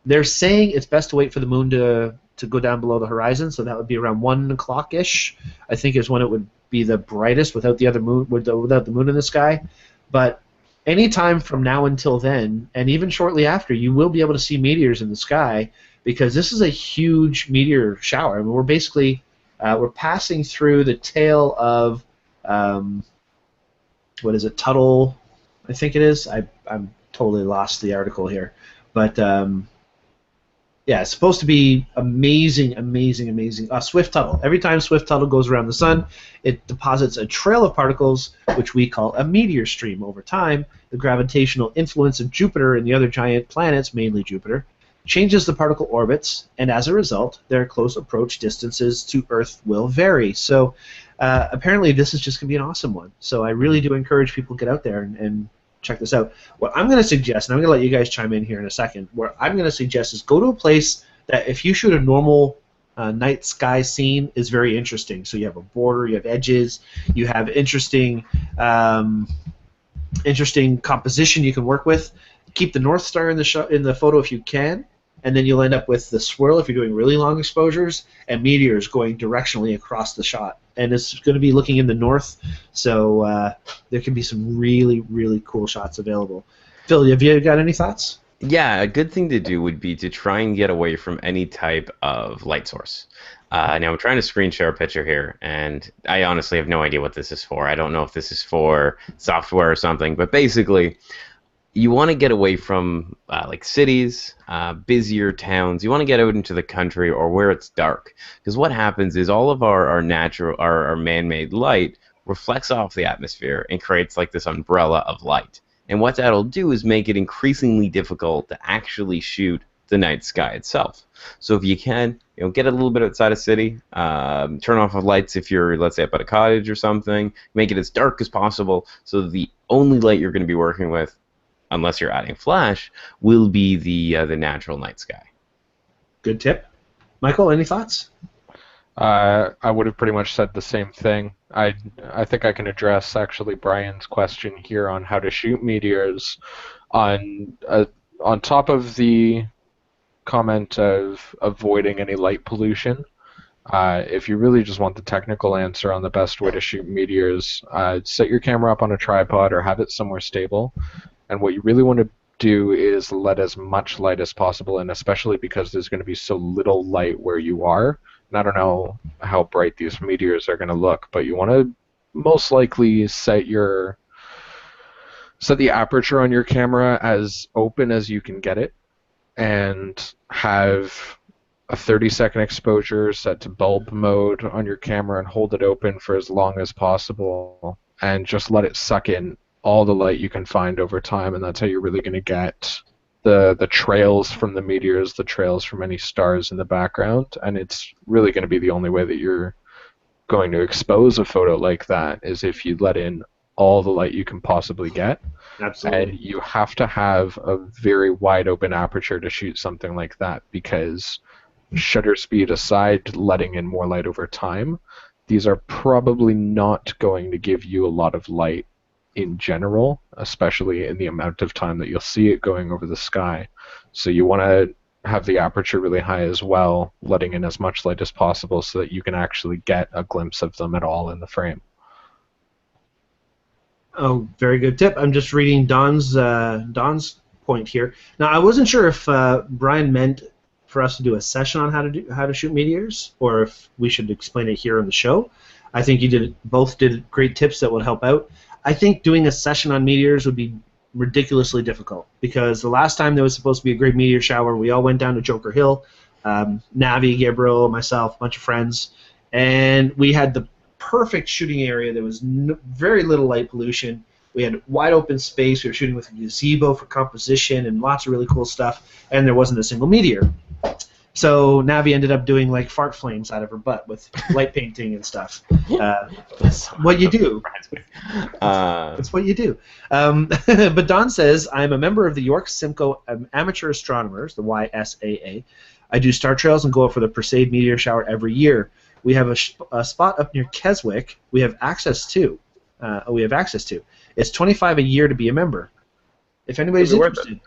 they're saying it's best to wait for the moon to go down below the horizon, so that would be around 1 o'clock-ish, I think, is when it would be the brightest without the moon in the sky. But any time from now until then, and even shortly after, you will be able to see meteors in the sky, because this is a huge meteor shower. I mean, we're basically we're passing through the tail of what is it, Tuttle, I think it is. I'm totally lost the article here, but yeah, it's supposed to be amazing. Swift Tuttle. Every time Swift Tuttle goes around the sun, it deposits a trail of particles, which we call a meteor stream. Over time, the gravitational influence of Jupiter and the other giant planets, mainly Jupiter, changes the particle orbits, and as a result, their close approach distances to Earth will vary. So apparently this is just going to be an awesome one. So I really do encourage people to get out there and check this out. What I'm going to suggest, and I'm going to let you guys chime in here in a second, what I'm going to suggest is go to a place that if you shoot a normal night sky scene is very interesting. So you have a border, you have edges, you have interesting composition you can work with. Keep the North Star in the photo if you can, and then you'll end up with the swirl if you're doing really long exposures, and meteors going directionally across the shot. And it's going to be looking in the north, so there can be some really, really cool shots available. Phil, have you got any thoughts? Yeah, a good thing to do would be to try and get away from any type of light source. Now I'm trying to screen share a picture here, and I honestly have no idea what this is for. I don't know if this is for software or something, but basically, you want to get away from like cities, busier towns. You want to get out into the country or where it's dark, because what happens is all of our man-made light reflects off the atmosphere and creates like this umbrella of light. And what that'll do is make it increasingly difficult to actually shoot the night sky itself. So if you can, get a little bit outside of city, turn off the lights if you're, let's say, up at a cottage or something, make it as dark as possible so that the only light you're going to be working with, unless you're adding flash, will be the natural night sky. Good tip. Michael, any thoughts? I would have pretty much said the same thing. I think I can address actually Brian's question here on how to shoot meteors. On top of the comment of avoiding any light pollution, if you really just want the technical answer on the best way to shoot meteors, set your camera up on a tripod or have it somewhere stable. And what you really want to do is let as much light as possible in, especially because there's going to be so little light where you are. And I don't know how bright these meteors are going to look, but you want to most likely set the aperture on your camera as open as you can get it, and have a 30-second exposure set to bulb mode on your camera and hold it open for as long as possible, and just let it suck in all the light you can find over time, and that's how you're really going to get the trails from the meteors, the trails from any stars in the background, and it's really going to be the only way that you're going to expose a photo like that is if you let in all the light you can possibly get. Absolutely. And you have to have a very wide open aperture to shoot something like that, because shutter speed aside, letting in more light over time, these are probably not going to give you a lot of light in general, especially in the amount of time that you'll see it going over the sky. So you want to have the aperture really high as well, letting in as much light as possible so that you can actually get a glimpse of them at all in the frame. Oh, very good tip. I'm just reading Don's point here. Now, I wasn't sure if Brian meant for us to do a session on how to shoot meteors, or if we should explain it here on the show. I think you both did great tips that would help out. I think doing a session on meteors would be ridiculously difficult, because the last time there was supposed to be a great meteor shower, we all went down to Joker Hill, Navi, Gabriel, myself, a bunch of friends, and we had the perfect shooting area. There was very little light pollution. We had wide open space. We were shooting with a gazebo for composition and lots of really cool stuff, and there wasn't a single meteor. So Navi ended up doing like fart flames out of her butt with light painting and stuff. What you do. That's what you do. But Don says, I'm a member of the York Simcoe Amateur Astronomers, the YSAA. I do star trails and go out for the Perseid meteor shower every year. We have a spot up near Keswick we have access to. It's $25 a year to be a member. If anybody's interested,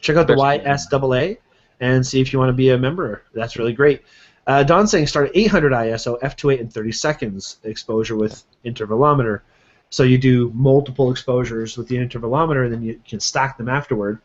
check out the YSAA and see if you want to be a member. That's really great. Don's saying start at 800 ISO, f2.8 in 30 seconds exposure with intervalometer. So you do multiple exposures with the intervalometer, and then you can stack them afterward.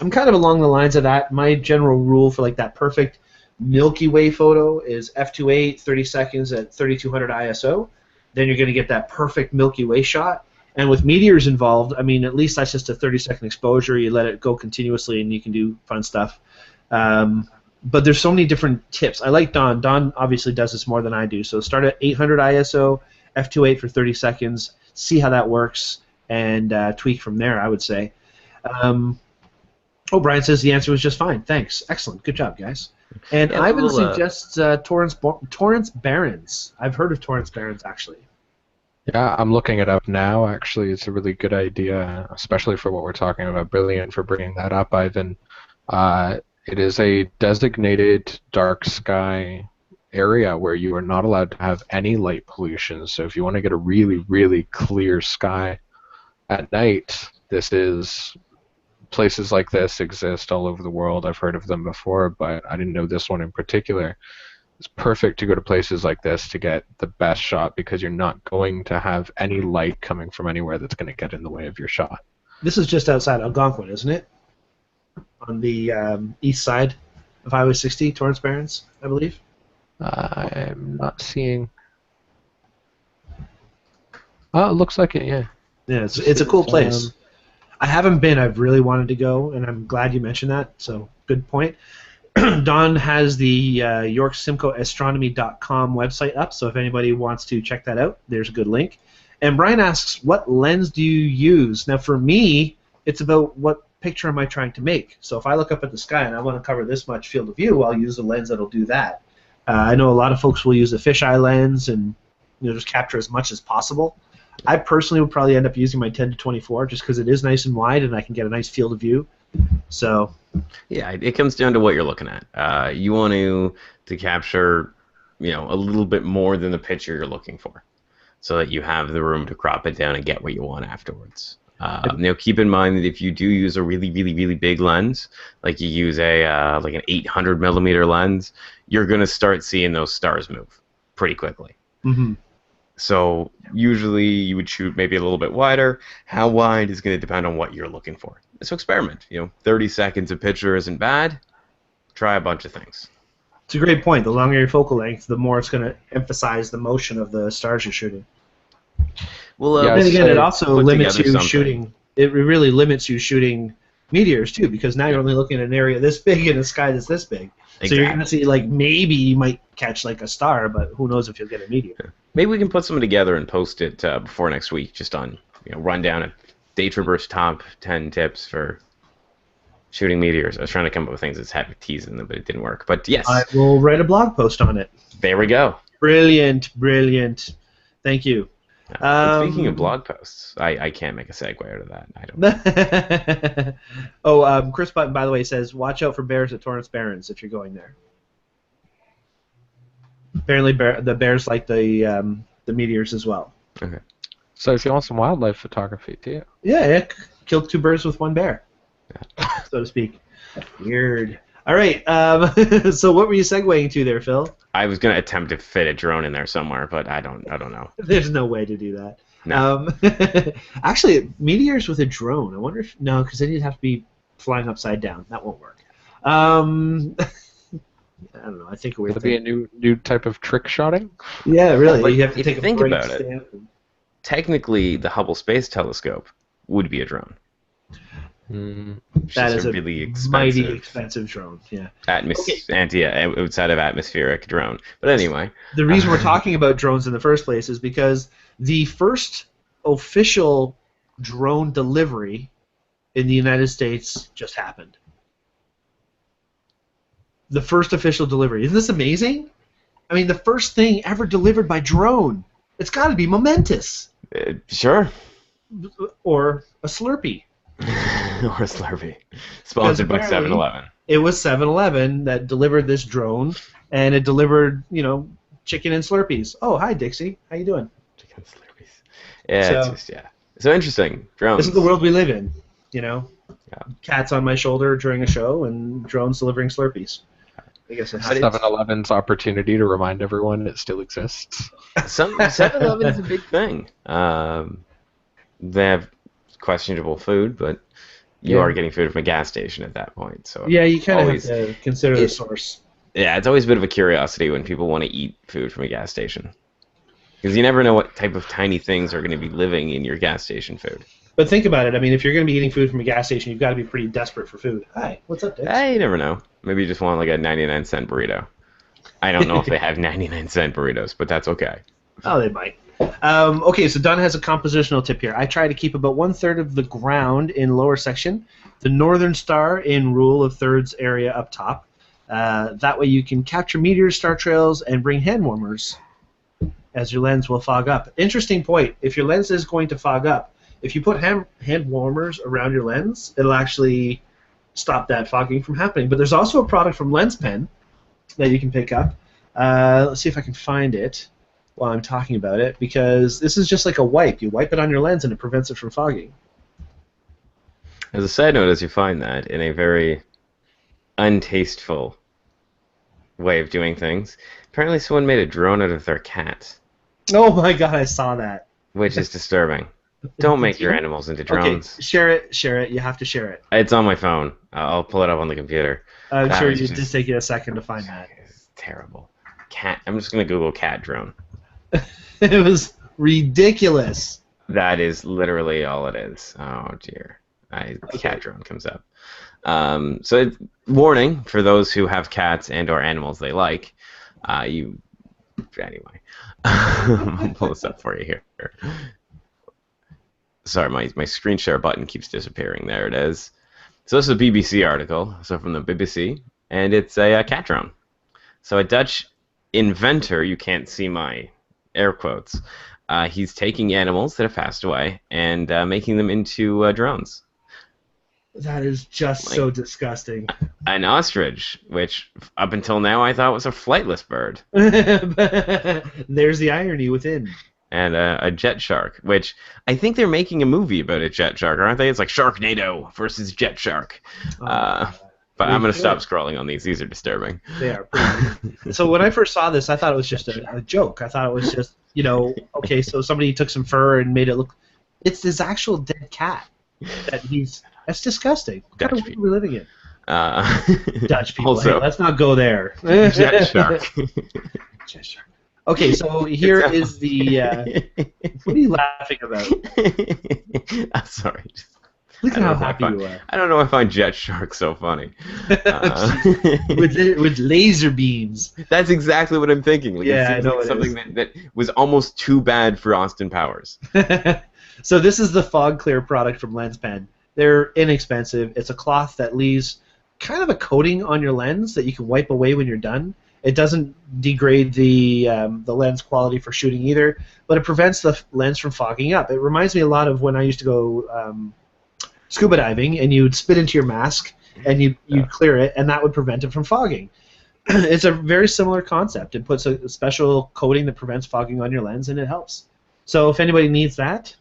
I'm kind of along the lines of that. My general rule for like that perfect Milky Way photo is f2.8, 30 seconds at 3200 ISO. Then you're going to get that perfect Milky Way shot. And with meteors involved, I mean, at least that's just a 30-second exposure. You let it go continuously, and you can do fun stuff. But there's so many different tips. I like Don. Don obviously does this more than I do. So start at 800 ISO, f2.8 for 30 seconds, see how that works, and tweak from there, I would say. Brian says the answer was just fine. Thanks. Excellent. Good job, guys. And Ivan suggests Torrance Barrens. I've heard of Torrance Barrens, actually. Yeah, I'm looking it up now. Actually, it's a really good idea, especially for what we're talking about. Brilliant for bringing that up, Ivan. It is a designated dark sky area where you are not allowed to have any light pollution. So if you want to get a really, really clear sky at night, places like this exist all over the world. I've heard of them before, but I didn't know this one in particular. It's perfect to go to places like this to get the best shot because you're not going to have any light coming from anywhere that's going to get in the way of your shot. This is just outside Algonquin, isn't it? On the east side of Highway 60, Torrance Barrens, I believe. I'm not seeing. Oh, it looks like it, yeah. Yeah, it's a cool place. I haven't been. I've really wanted to go, and I'm glad you mentioned that. So, good point. Don has the YorkSimcoAstronomy.com website up, so if anybody wants to check that out, there's a good link. And Brian asks, what lens do you use? Now, for me, it's about what picture am I trying to make. So if I look up at the sky and I want to cover this much field of view, I'll use a lens that'll do that. I know a lot of folks will use a fisheye lens and just capture as much as possible. I personally would probably end up using my 10 to 24 just because it is nice and wide and I can get a nice field of view. So yeah, it comes down to what you're looking at. You want to capture a little bit more than the picture you're looking for, so that you have the room to crop it down and get what you want afterwards. Keep in mind that if you do use a really, really, really big lens, like you use like an 800 millimeter lens, you're going to start seeing those stars move pretty quickly. Mm-hmm. So usually you would shoot maybe a little bit wider. How wide is going to depend on what you're looking for. So experiment. 30 seconds of picture isn't bad. Try a bunch of things. It's a great point. The longer your focal length, the more it's going to emphasize the motion of the stars you're shooting. Well, then again, it also limits you shooting. It really limits you shooting meteors too, because now you're only looking at an area this big in a sky that's this big. Exactly. So you're going to see, like, maybe you might catch like a star, but who knows if you'll get a meteor. Maybe we can put something together and post it before next week, just on rundown of Daytripper's top 10 tips for shooting meteors. I was trying to come up with things that had T's in them, but it didn't work. But yes, I will write a blog post on it. There we go. Brilliant, brilliant. Thank you. Speaking of blog posts, I can't make a segue out of that. I don't. Chris Button, by the way, says watch out for bears at Torrance Barrens if you're going there. Apparently, the bears like the meteors as well. Okay. So if you want some wildlife photography, too. Yeah, killed 2 birds with 1 bear, so to speak. Weird. All right. So what were you segueing to there, Phil? I was going to attempt to fit a drone in there somewhere, but I don't know. There's no way to do that. No. Actually, meteors with a drone. I wonder if no, because then you'd have to be flying upside down. That won't work. I don't know. I think Would it be a new type of trick shotting? Yeah, really. But you have to if take you a think break about it, technically the Hubble Space Telescope would be a drone. That is a really expensive, mighty expensive drone. Yeah. Outside of atmospheric drone. But anyway, the reason we're talking about drones in the first place is because the first official drone delivery in the United States just happened. The first official delivery. Isn't this amazing? I mean, the first thing ever delivered by drone. It's got to be momentous. Sure. Or a Slurpee. Or a Slurpee. Sponsored by 7-Eleven. It was 7-Eleven that delivered this drone, and it delivered, chicken and Slurpees. Oh, hi, Dixie. How you doing? Chicken and Slurpees. Yeah, So interesting. Drones. This is the world we live in, Yeah. Cats on my shoulder during a show, and drones delivering Slurpees. I guess that's 7-Eleven's opportunity to remind everyone it still exists. 7-Eleven is a big thing. They have questionable food, but you are getting food from a gas station at that point. So yeah, you kind of have to consider the source. Yeah, it's always a bit of a curiosity when people want to eat food from a gas station, because you never know what type of tiny things are going to be living in your gas station food. But think about it. I mean, if you're going to be eating food from a gas station, you've got to be pretty desperate for food. Hi, what's up, Dix? You never know. Maybe you just want like a 99-cent burrito. I don't know if they have 99-cent burritos, but that's okay. Oh, they might. Okay, so Don has a compositional tip here. I try to keep about 1/3 of the ground in lower section, the northern star in rule of thirds area up top. That way you can capture meteors, star trails, and bring hand warmers as your lens will fog up. Interesting point. If your lens is going to fog up, if you put hand warmers around your lens, it'll actually stop that fogging from happening. But there's also a product from LensPen that you can pick up. Let's see if I can find it while I'm talking about it, because this is just like a wipe. You wipe it on your lens and it prevents it from fogging. As a side note, as you find that, in a very untasteful way of doing things, apparently someone made a drone out of their cat, Oh my god, I saw that. which is disturbing. Don't make your animals into drones. Okay, share it. You have to share it. It's on my phone. I'll pull it up on the computer. I'm That sure was it just- did take you a second to find that. It's terrible. Cat. I'm just gonna Google cat drone. It was ridiculous. That is literally all it is. Oh dear. Cat drone comes up. Warning for those who have cats and or animals they like. Anyway. I'll pull this up for you here. Sorry, my screen share button keeps disappearing. There it is. So this is a BBC article, so from the BBC, and it's a cat drone. So a Dutch inventor, you can't see my air quotes, he's taking animals that have passed away and making them into drones. That is just so disgusting. An ostrich, which up until now I thought was a flightless bird. There's the irony within. And a jet shark, which I think they're making a movie about a jet shark, aren't they? It's like Sharknado versus Jet Shark. But I'm going to stop scrolling on these. These are disturbing. They are pretty. So when I first saw this, I thought it was just a joke. I thought it was just, okay, so somebody took some fur and made it look. It's this actual dead cat that's disgusting. What kind of world are we living in? Dutch people. Also, hey, let's not go there. Jet shark. Jet shark. Okay, so here is the. What are you laughing about? I'm sorry. Look at how happy you are. I don't know. I find jet shark so funny. With laser beams. That's exactly what I'm thinking. Like, Yeah, it seems I know like it something that was almost too bad for Austin Powers. So this is the Fog Clear product from LensPen. They're inexpensive. It's a cloth that leaves kind of a coating on your lens that you can wipe away when you're done. It doesn't degrade the lens quality for shooting either, but it prevents the lens from fogging up. It reminds me a lot of when I used to go scuba diving, and you'd spit into your mask, and you'd clear it, and that would prevent it from fogging. It's a very similar concept. It puts a special coating that prevents fogging on your lens, and it helps. So if anybody needs that,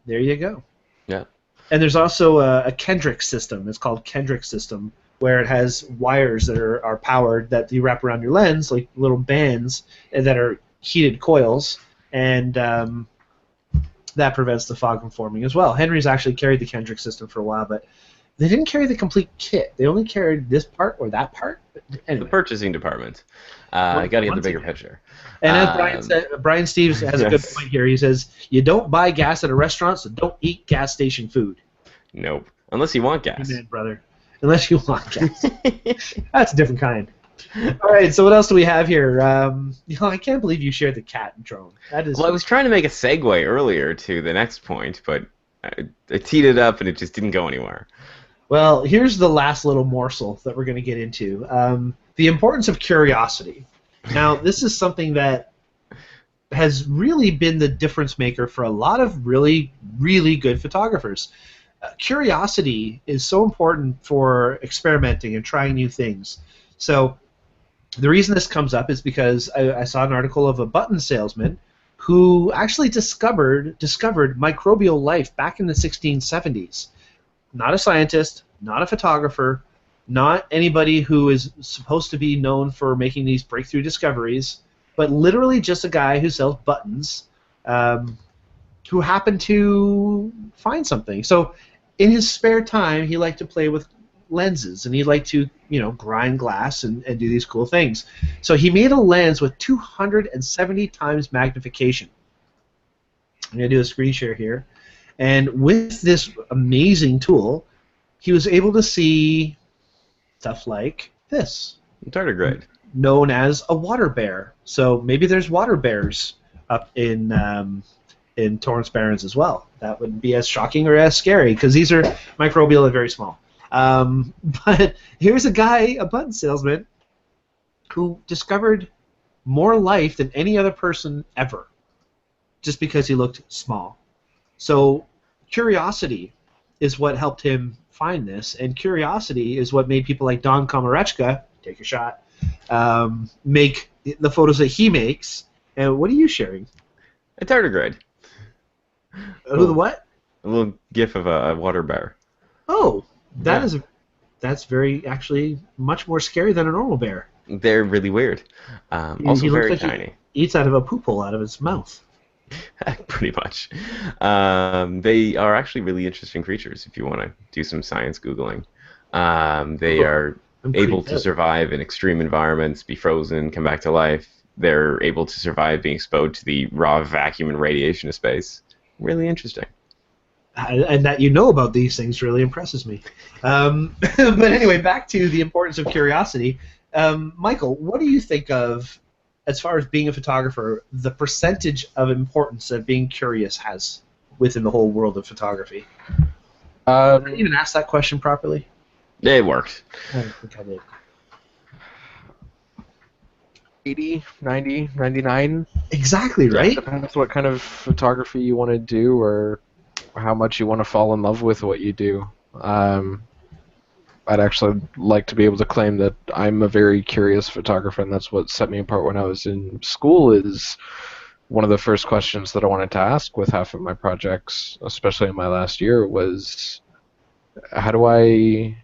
there you go. Yeah. And there's also a Kendrick system. It's called Kendrick system, where it has wires that are powered that you wrap around your lens, like little bands that are heated coils, and that prevents the fog from forming as well. Henry's actually carried the Kendrick system for a while, but they didn't carry the complete kit. They only carried this part or that part. Anyway. The purchasing department. I got to get the bigger picture. And as Brian said, Brian Steves has a good point here. He says, you don't buy gas at a restaurant, so don't eat gas station food. Nope. Unless you want gas. Amen, brother. Unless you want gas. That's a different kind. All right, so what else do we have here? I can't believe you shared the cat drone. That is. Well, I was trying to make a segue earlier to the next point, but I teed it up and it just didn't go anywhere. Well, here's the last little morsel that we're going to get into. The importance of curiosity. Now, this is something that has really been the difference maker for a lot of really, really good photographers. Curiosity is so important for experimenting and trying new things. So the reason this comes up is because I saw an article of a button salesman who actually discovered microbial life back in the 1670s. Not a scientist, not a photographer, not anybody who is supposed to be known for making these breakthrough discoveries, but literally just a guy who sells buttons who happened to find something. So in his spare time, he liked to play with lenses, and he liked to, grind glass and do these cool things. So he made a lens with 270 times magnification. I'm going to do a screen share here. And with this amazing tool, he was able to see stuff like this. Tardigrade. Known as a water bear. So maybe there's water bears up in Torrance Barrens as well. That wouldn't be as shocking or as scary, because these are microbial and very small. But here's a guy, a button salesman, who discovered more life than any other person ever, just because he looked small. So curiosity is what helped him find this, and curiosity is what made people like Don Komarechka, take a shot, make the photos that he makes. And what are you sharing? A tardigrade. The what? A little gif of a water bear. Oh, that's very actually much more scary than a normal bear. They're really weird. Also he looks very like tiny. He eats out of a poop hole out of his mouth. Pretty much. They are actually really interesting creatures if you want to do some science Googling. They are able to survive in extreme environments, be frozen, come back to life. They're able to survive being exposed to the raw vacuum and radiation of space. Really interesting. And that you know about these things really impresses me. But anyway, back to the importance of curiosity. Michael, what do you think of, as far as being a photographer, the percentage of importance that being curious has within the whole world of photography? Did I even ask that question properly? It worked. I don't think I did. 80, 90, 99. Exactly, right? Depends what kind of photography you want to do or how much you want to fall in love with what you do. I'd actually like to be able to claim that I'm a very curious photographer, and that's what set me apart when I was in school. Is one of the first questions that I wanted to ask with half of my projects, especially in my last year, was how do I...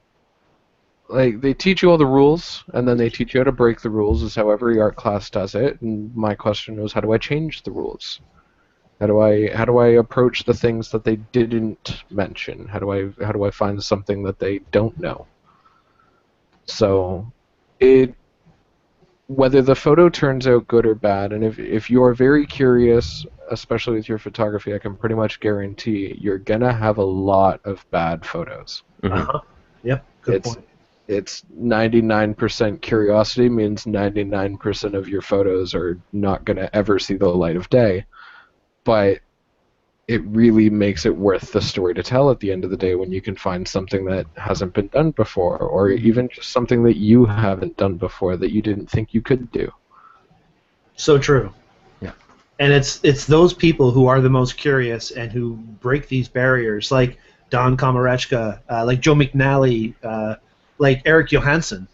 Like, they teach you all the rules, and then they teach you how to break the rules, as how every art class does it, and my question was, how do I change the rules? How do I approach the things that they didn't mention? How do I find something that they don't know? So, whether the photo turns out good or bad, and if you're very curious, especially with your photography, I can pretty much guarantee you're gonna have a lot of bad photos. Uh-huh. Yep, good point. It's 99% curiosity means 99% of your photos are not going to ever see the light of day. But it really makes it worth the story to tell at the end of the day when you can find something that hasn't been done before, or even just something that you haven't done before that you didn't think you could do. So true. Yeah. And it's those people who are the most curious and who break these barriers, like Don Komarechka, like Joe McNally, like Eric Johansson.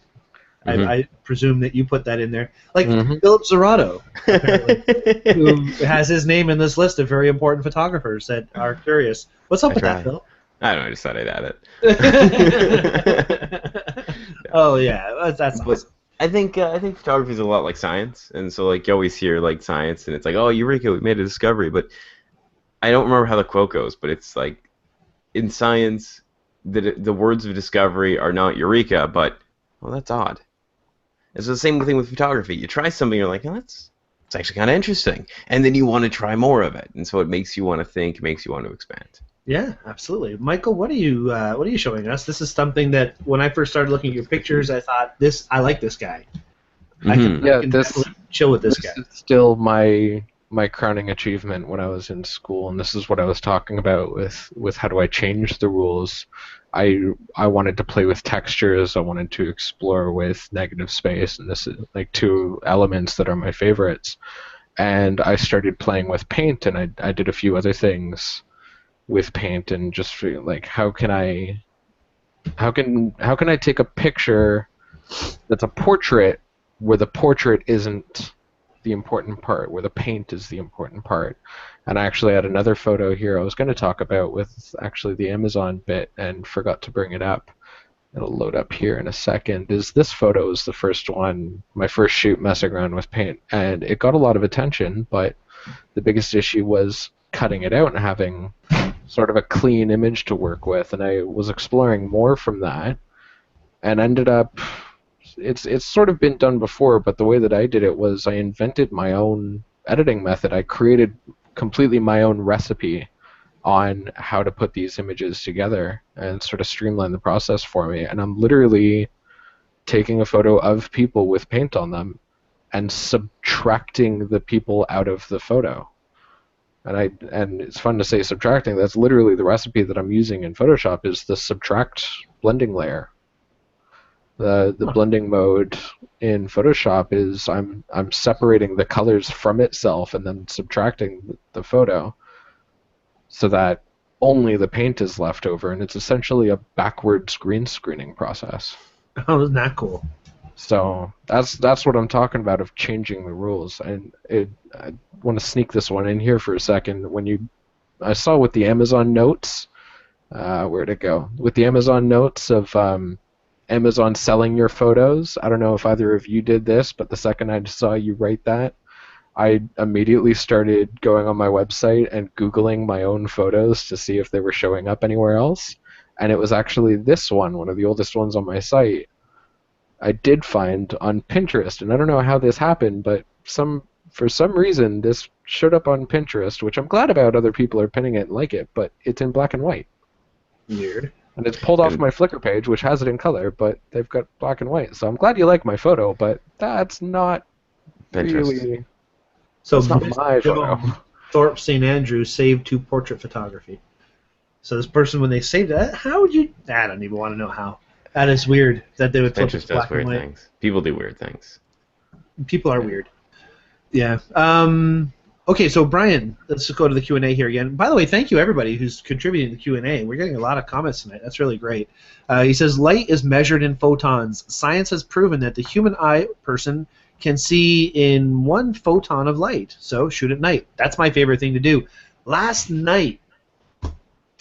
Mm-hmm. I presume that you put that in there. Like Mm-hmm. Philip Zoratto, apparently, who has his name in this list of very important photographers that are curious. What's up with that, Phil? I don't know, I just thought I'd add it. Oh, yeah, that's awesome. I think photography is a lot like science, and so like you always hear like science, and it's like, oh, Eureka, we made a discovery, but I don't remember how the quote goes, but it's like, in science, the words of discovery are not Eureka, but, well, that's odd. It's the same thing with photography. You try something, you're like, oh, it's actually kind of interesting, and then you want to try more of it, and so it makes you want to think, makes you want to expand. Yeah, absolutely. Michael, what are you showing us? This is something that when I first started looking at your pictures, I thought, I like this guy. Mm-hmm. I can definitely chill with this guy. This is still my crowning achievement when I was in school, and this is what I was talking about with how do I change the rules. I wanted to play with textures, I wanted to explore with negative space, and this is like two elements that are my favorites. And I started playing with paint, and I did a few other things with paint, and just feel like how can I take a picture that's a portrait where the portrait isn't the important part, where the paint is the important part. And I actually had another photo here I was going to talk about with actually the Amazon bit and forgot to bring it up. It'll load up here in a second. This photo is the first one, my first shoot messing around with paint, and it got a lot of attention, but the biggest issue was cutting it out and having sort of a clean image to work with, and I was exploring more from that and ended up, it's sort of been done before, but the way that I did it was I invented my own editing method. I created completely my own recipe on how to put these images together and sort of streamline the process for me, and I'm literally taking a photo of people with paint on them and subtracting the people out of the photo. And it's fun to say subtracting. That's literally the recipe that I'm using in Photoshop, is the subtract blending layer. The blending mode in Photoshop is I'm separating the colors from itself and then subtracting the photo so that only the paint is left over, and it's essentially a backwards green screening process. Oh, isn't that cool? So that's what I'm talking about of changing the rules. And I want to sneak this one in here for a second. I saw with the Amazon Notes, where'd it go? With the Amazon Notes of Amazon selling your photos. I don't know if either of you did this, but the second I saw you write that, I immediately started going on my website and Googling my own photos to see if they were showing up anywhere else. And it was actually this one of the oldest ones on my site, I did find on Pinterest. And I don't know how this happened, but for some reason this showed up on Pinterest, which I'm glad about. Other people are pinning it and like it, but it's in black and white. Weird. And it's pulled off my Flickr page, which has it in color, but they've got black and white. So I'm glad you like my photo, but that's not Pinterest. really... So it's not my photo. Thorpe St. Andrew saved to portrait photography. So this person, when they saved it, how would you... I don't even want to know how. That is weird that they would flip it to Pinterest does black and weird white. things. People do weird things. People are weird. Yeah. Okay, so Brian, let's just go to the Q&A here again. By the way, thank you everybody who's contributing to the Q&A. We're getting a lot of comments tonight. That's really great. He says, light is measured in photons. Science has proven that the human eye person can see in 1 photon of light. So shoot at night. That's my favorite thing to do. Last night,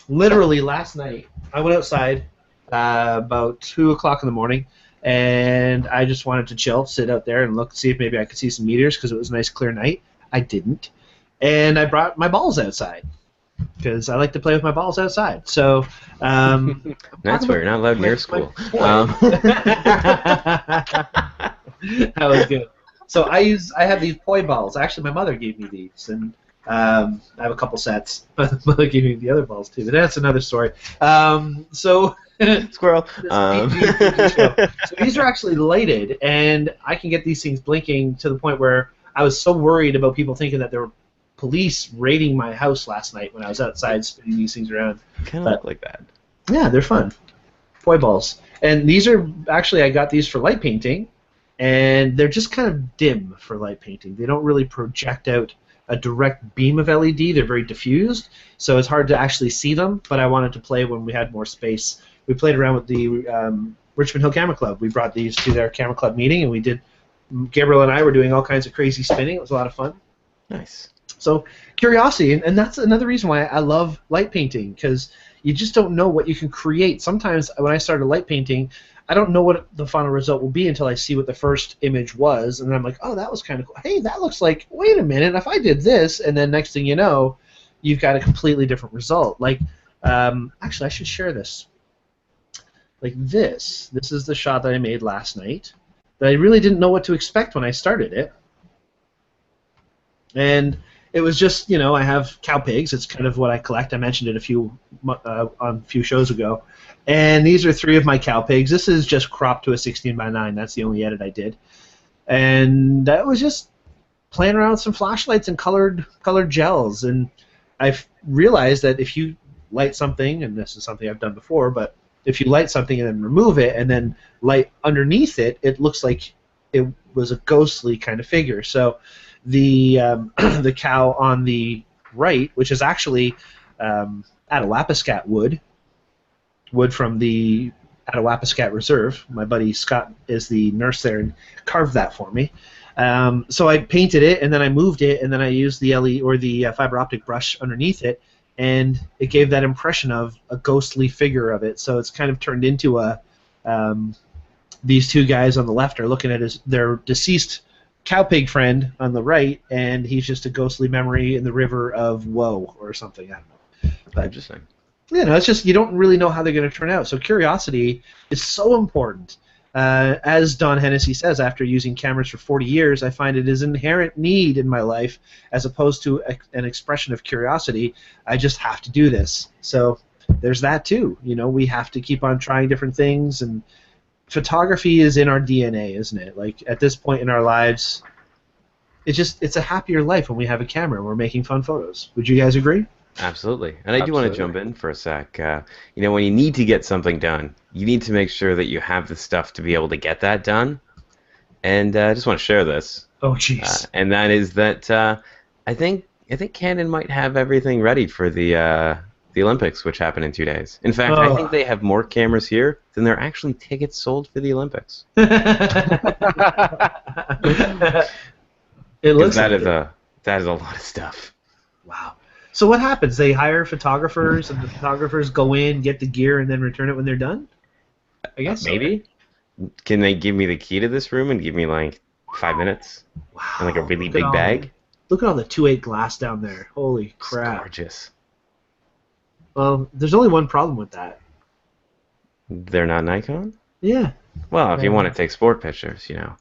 literally last night, I went outside about 2 o'clock in the morning, and I just wanted to chill, sit out there and look, see if maybe I could see some meteors because it was a nice clear night. I didn't. And I brought my balls outside because I like to play with my balls outside. So That's where you're not allowed near school. That was good. So I have these poi balls. Actually, my mother gave me these, and I have a couple sets. My mother gave me the other balls too, but that's another story. So Squirrel. So these are actually lighted, and I can get these things blinking to the point where I was so worried about people thinking that there were police raiding my house last night when I was outside spinning these things around. Kind of look like that. Yeah, they're fun. Poi balls. And these are, actually, I got these for light painting, and they're just kind of dim for light painting. They don't really project out a direct beam of LED. They're very diffused, so it's hard to actually see them, but I wanted to play when we had more space. We played around with the Richmond Hill Camera Club. We brought these to their camera club meeting, and we did. Gabriel and I were doing all kinds of crazy spinning. It was a lot of fun. Nice. So curiosity, and that's another reason why I love light painting, because you just don't know what you can create. Sometimes when I started light painting, I don't know what the final result will be until I see what the first image was, and then I'm like, oh, that was kind of cool. Hey, that looks like, wait a minute, if I did this, and then next thing you know, you've got a completely different result. Like, actually, I should share this. Like this. This is the shot that I made last night. But I really didn't know what to expect when I started it. And it was just, you know, I have cow pigs. It's kind of what I collect. I mentioned it on a few shows ago. And these are 3 of my cow pigs. This is just cropped to a 16:9. That's the only edit I did. And that was just playing around with some flashlights and colored gels. And I've realized that if you light something, and this is something I've done before, but if you light something and then remove it and then light underneath it, it looks like it was a ghostly kind of figure. So the the cow on the right, which is actually Attawapiskat wood from the Attawapiskat Reserve. My buddy Scott is the nurse there and carved that for me. So I painted it and then I moved it and then I used the LED or the fiber optic brush underneath it. And it gave that impression of a ghostly figure of it. So it's kind of turned into a. These 2 guys on the left are looking at their deceased cow pig friend on the right, and he's just a ghostly memory in the river of woe or something. I don't know. But, Interesting. You know, it's just you don't really know how they're going to turn out. So curiosity is so important. As Don Hennessy says, after using cameras for 40 years, I find it is an inherent need in my life as opposed to an expression of curiosity. I just have to do this. So there's that too. You know, we have to keep on trying different things, and photography is in our DNA, isn't it? Like at this point in our lives, it's a happier life when we have a camera and we're making fun photos. Would you guys agree? Absolutely. And I do want to jump in for a sec. You know, when you need to get something done, you need to make sure that you have the stuff to be able to get that done. And I just want to share this. Oh, jeez. And that is that I think Canon might have everything ready for the the Olympics, which happen in 2 days. In fact, I think they have more cameras here than there are actually tickets sold for the Olympics. It looks that like is a lot of stuff. Wow. So what happens? They hire photographers, and the photographers go in, get the gear, and then return it when they're done? I guess maybe. So. Can they give me the key to this room and give me like 5 minutes? Wow. And like a really big bag? Look at all the 2.8 glass down there. Holy crap. It's gorgeous. Well, there's only one problem with that. They're not Nikon? Yeah. Well, if you want to take sport pictures, Yeah.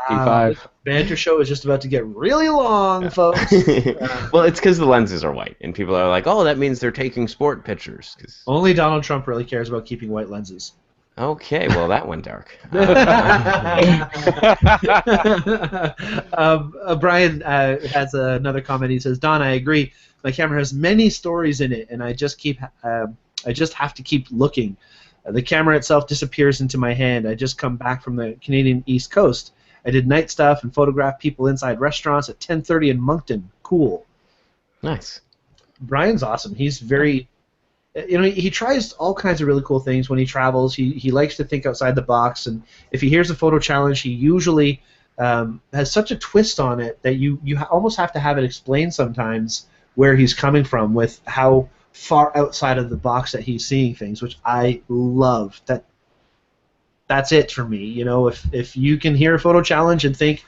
D5. Banter show is just about to get really long, folks. Well, it's because the lenses are white, and people are like, "Oh, that means they're taking sport pictures." Only Donald Trump really cares about keeping white lenses. Okay, well, that went dark. Bryan has another comment. He says, "Don, I agree. My camera has many stories in it, and I just have to keep looking. The camera itself disappears into my hand. I just come back from the Canadian East Coast. I did night stuff and photographed people inside restaurants at 10:30 in Moncton. Cool." Nice. Bryan's awesome. He's very, he tries all kinds of really cool things when he travels. He likes to think outside the box, and if he hears a photo challenge, he usually has such a twist on it that you almost have to have it explained sometimes where he's coming from with how far outside of the box that he's seeing things, which I love. That's it for me. If you can hear a photo challenge and think,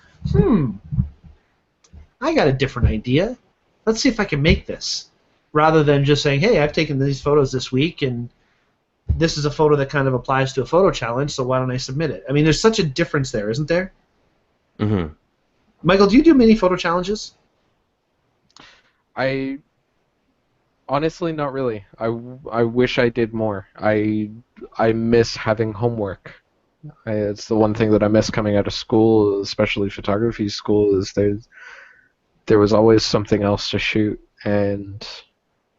I got a different idea. Let's see if I can make this. Rather than just saying, hey, I've taken these photos this week, and this is a photo that kind of applies to a photo challenge, so why don't I submit it? I mean, there's such a difference there, isn't there? Mm-hmm. Michael, do you do many photo challenges? Honestly, not really. I wish I did more. I miss having homework. It's the one thing that I miss coming out of school, especially photography school, is there was always something else to shoot, and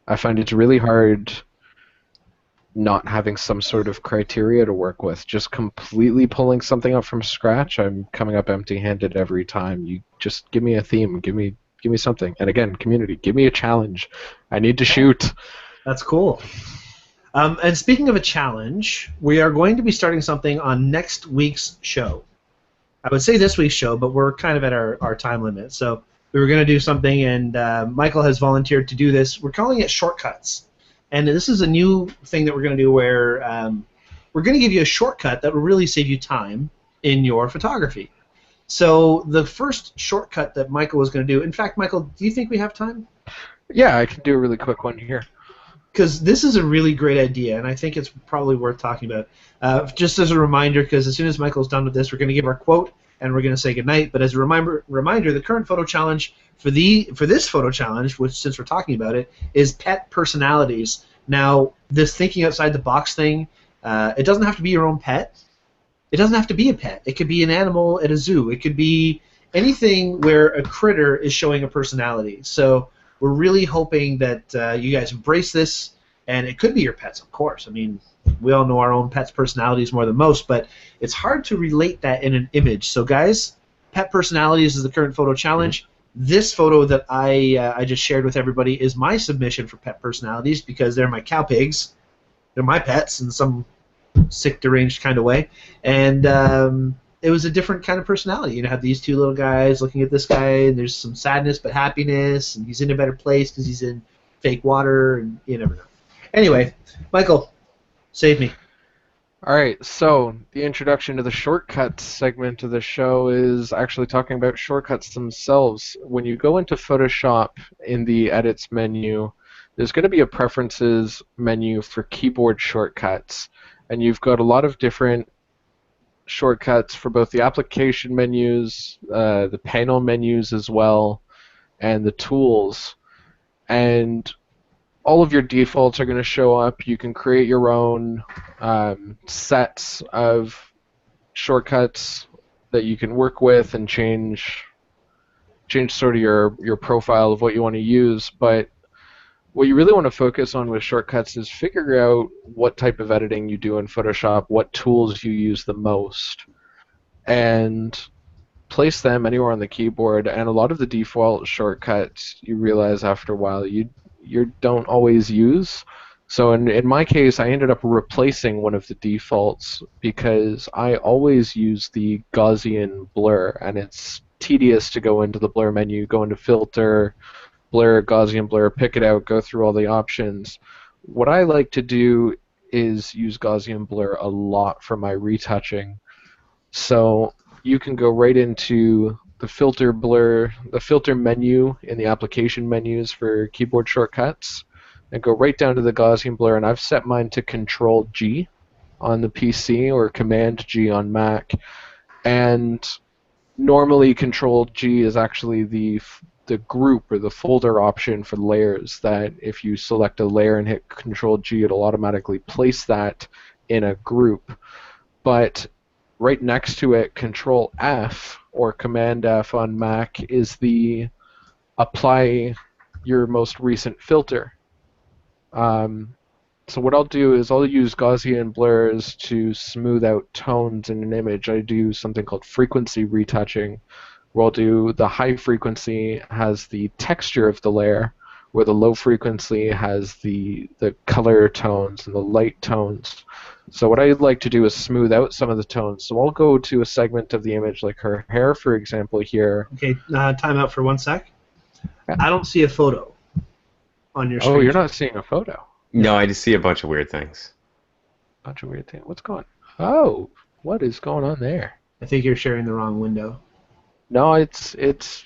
I find it's really hard not having some sort of criteria to work with. Just completely pulling something up from scratch, I'm coming up empty-handed every time. You just give me a theme, give me something. And again, community, give me a challenge. I need to shoot. That's cool. And speaking of a challenge, we are going to be starting something on next week's show. I would say this week's show, but we're kind of at our time limit. So we were going to do something, and Michael has volunteered to do this. We're calling it Shortcuts. And this is a new thing that we're going to do where we're going to give you a shortcut that will really save you time in your photography. So the first shortcut that Michael was going to do, in fact, Michael, do you think we have time? Yeah, I can do a really quick one here. Because this is a really great idea, and I think it's probably worth talking about. Just as a reminder, because as soon as Michael's done with this, we're going to give our quote, and we're going to say goodnight. But as a reminder, the current photo challenge for this photo challenge, which since we're talking about it, is pet personalities. Now, this thinking outside the box thing, it doesn't have to be your own pet. It doesn't have to be a pet. It could be an animal at a zoo. It could be anything where a critter is showing a personality. So we're really hoping that you guys embrace this, and it could be your pets, of course. I mean, we all know our own pets' personalities more than most, but it's hard to relate that in an image. So, guys, pet personalities is the current photo challenge. This photo that I just shared with everybody is my submission for pet personalities because they're my cow pigs. They're my pets in some sick, deranged kind of way. And it was a different kind of personality. You have these two little guys looking at this guy, and there's some sadness but happiness, and he's in a better place because he's in fake water, and you never know. Anyway, Michael, save me. All right, so the introduction to the shortcuts segment of the show is actually talking about shortcuts themselves. When you go into Photoshop in the Edits menu, there's going to be a Preferences menu for keyboard shortcuts, and you've got a lot of different shortcuts for both the application menus, the panel menus as well, and the tools. And all of your defaults are going to show up. You can create your own sets of shortcuts that you can work with and change sort of your profile of what you want to use. But what you really want to focus on with shortcuts is figure out what type of editing you do in Photoshop, what tools you use the most, and place them anywhere on the keyboard, and a lot of the default shortcuts you realize after a while you don't always use. So in my case, I ended up replacing one of the defaults because I always use the Gaussian blur, and it's tedious to go into the blur menu, go into filter, blur, Gaussian blur, pick it out, go through all the options. What I like to do is use Gaussian blur a lot for my retouching. So you can go right into the filter menu in the application menus for keyboard shortcuts, and go right down to the Gaussian blur, and I've set mine to Control G on the PC or Command G on Mac. And normally Control G is actually the group or the folder option for layers, that if you select a layer and hit Control G, it'll automatically place that in a group. But right next to it, Control F or Command F on Mac is the apply your most recent filter. So what I'll do is I'll use Gaussian blurs to smooth out tones in an image. I do something called frequency retouching, where I'll do the high frequency has the texture of the layer, where the low frequency has the color tones and the light tones. So what I'd like to do is smooth out some of the tones. So I'll go to a segment of the image, like her hair, for example, here. Okay, time out for 1 sec. Yeah. I don't see a photo on your screen. Oh, you're not seeing a photo. No, I just see a bunch of weird things. Bunch of weird things. What's going on? Oh, what is going on there? I think you're sharing the wrong window. No, it's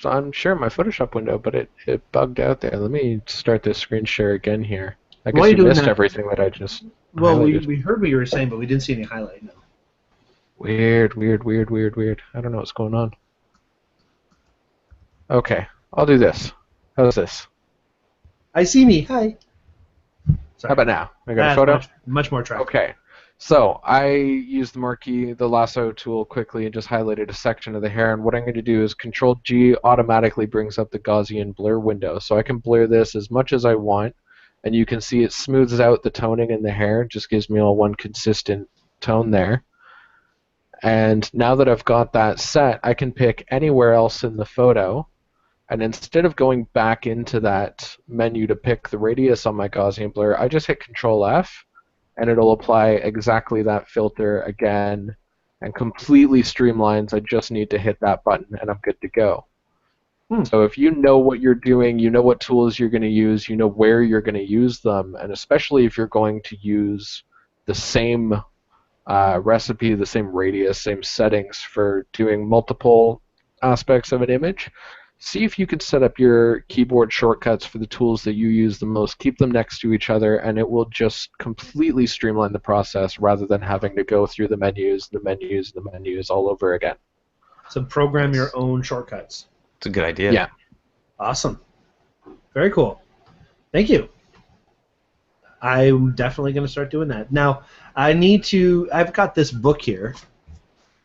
I'm sharing my Photoshop window, but it bugged out there. Let me start this screen share again here. I guess you missed everything that I just Well, highlighted. we heard what you were saying, but we didn't see any highlight. No. Weird. I don't know what's going on. Okay, I'll do this. How's this? I see me. Hi. Sorry. How about now? I got a That's photo? much more attractive. Okay. So I used the lasso tool quickly and just highlighted a section of the hair, and what I'm going to do is Control G automatically brings up the Gaussian blur window. So I can blur this as much as I want, and you can see it smooths out the toning in the hair, just gives me all one consistent tone there. And now that I've got that set, I can pick anywhere else in the photo, and instead of going back into that menu to pick the radius on my Gaussian blur, I just hit Control F, and it'll apply exactly that filter again and completely streamlines. I just need to hit that button and I'm good to go. So if you know what you're doing, you know what tools you're going to use, you know where you're going to use them, and especially if you're going to use the same recipe, the same radius, same settings for doing multiple aspects of an image, see if you can set up your keyboard shortcuts for the tools that you use the most. Keep them next to each other, and it will just completely streamline the process rather than having to go through the menus all over again. So program your own shortcuts. It's a good idea. Yeah. Awesome. Very cool. Thank you. I'm definitely going to start doing that. Now, I've got this book here,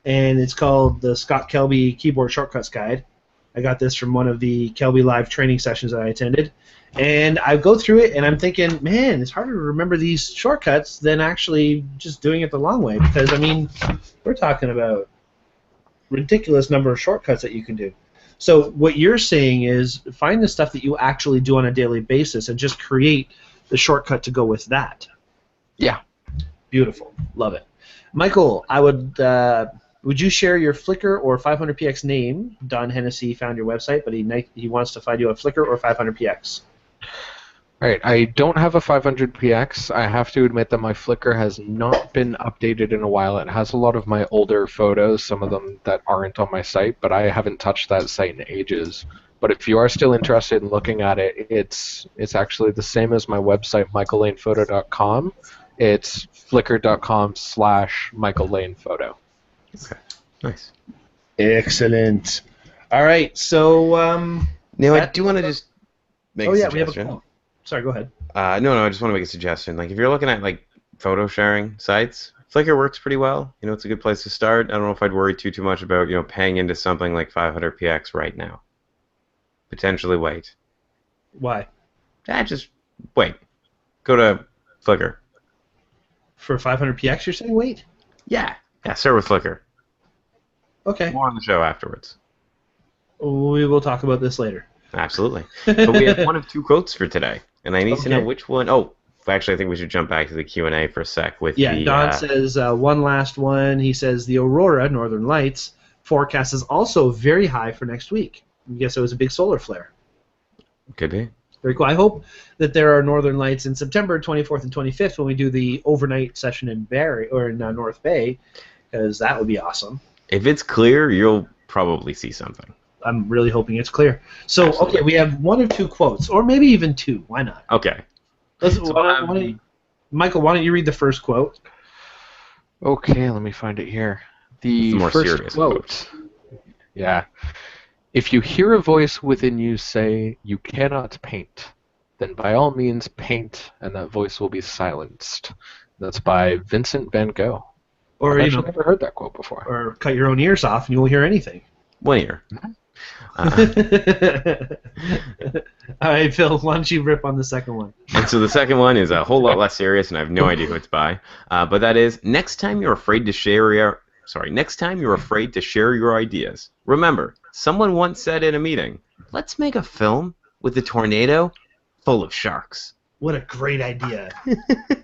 and it's called the Scott Kelby Keyboard Shortcuts Guide. I got this from one of the Kelby Live training sessions that I attended. And I go through it, and I'm thinking, man, it's harder to remember these shortcuts than actually just doing it the long way. Because, I mean, we're talking about ridiculous number of shortcuts that you can do. So what you're saying is find the stuff that you actually do on a daily basis and just create the shortcut to go with that. Yeah. Beautiful. Love it. Michael, would you share your Flickr or 500px name? Don Hennessy found your website, but he wants to find you a Flickr or 500px. Right. I don't have a 500px. I have to admit that my Flickr has not been updated in a while. It has a lot of my older photos, some of them that aren't on my site, but I haven't touched that site in ages. But if you are still interested in looking at it, it's actually the same as my website, michaellanePhoto.com. It's flickr.com/michaellanePhoto. Okay. Nice. Excellent. All right. So Now, I do want to just make a suggestion. We have a call. Sorry, go ahead. No, I just want to make a suggestion. Like, if you're looking at like photo sharing sites, Flickr works pretty well. You know, it's a good place to start. I don't know if I'd worry too much about paying into something like 500px right now. Potentially wait. Why? Just wait. Go to Flickr. For 500px, you're saying wait? Yeah, start with Flickr. Okay. More on the show afterwards. We will talk about this later. Absolutely. But we have one of two quotes for today, and I need to know Okay. which one. Oh, actually, I think we should jump back to the Q&A for a sec. With the, Don says one last one. He says the aurora, Northern Lights, forecast is also very high for next week. I guess it was a big solar flare. Could be. Very cool. I hope that there are Northern Lights in September 24th and 25th when we do the overnight session in Barrie or in North Bay, because that would be awesome. If it's clear, you'll probably see something. I'm really hoping it's clear. So, Absolutely. okay, we have one or two quotes, or maybe even two. Why not? Okay. Michael, why don't you read the first quote? Okay, let me find it here. The more first serious quote. Yeah. If you hear a voice within you say, "You cannot paint," then by all means paint, and that voice will be silenced. That's by Vincent van Gogh. Or I've actually never heard that quote before. or cut your own ears off and you won't hear anything. 1 year. All right, Phil, why don't you rip on the second one? And so the second one is a whole lot less serious, and I have no idea who it's by. But that is, next time you're afraid to share your ideas, remember, someone once said in a meeting, "Let's make a film with a tornado full of sharks." What a great idea.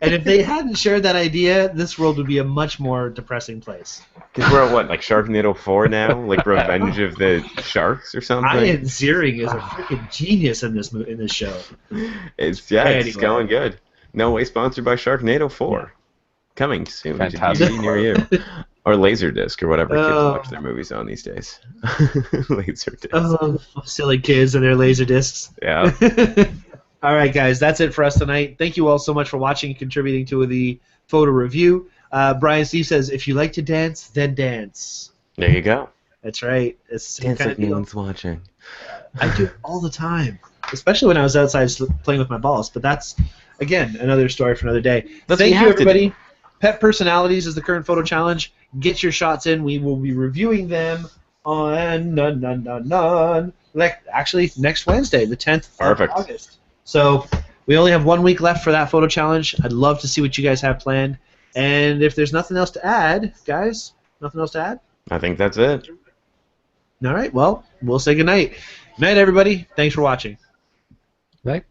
And if they hadn't shared that idea, this world would be a much more depressing place. Because we're at what, like Sharknado 4 now? Like Revenge of the Sharks or something? Ian Ziering is a freaking genius in this show. It's Anyway. going good. No way sponsored by Sharknado 4. Yeah. Coming soon Fantastic. to DVD near you. Or Laserdisc, or whatever kids Oh. watch their movies on these days. Laserdisc. Oh, silly kids and their laser discs. Yeah. All right, guys, that's it for us tonight. Thank you all so much for watching and contributing to the photo review. Brian Steve says, if you like to dance, then dance. There you go. That's right. It's the same Dance kind like of no deal. one's watching. I do it all the time, especially when I was outside playing with my balls. But that's, again, another story for another day. That's what Thank you you, have to do. everybody. Pet Personalities is the current photo challenge. Get your shots in. We will be reviewing them on actually next Wednesday, the 10th Perfect. of August. So we only have 1 week left for that photo challenge. I'd love to see what you guys have planned. And if there's nothing else to add, guys, nothing else to add? I think that's it. All right, well, we'll say goodnight. Good night, everybody. Thanks for watching. Right?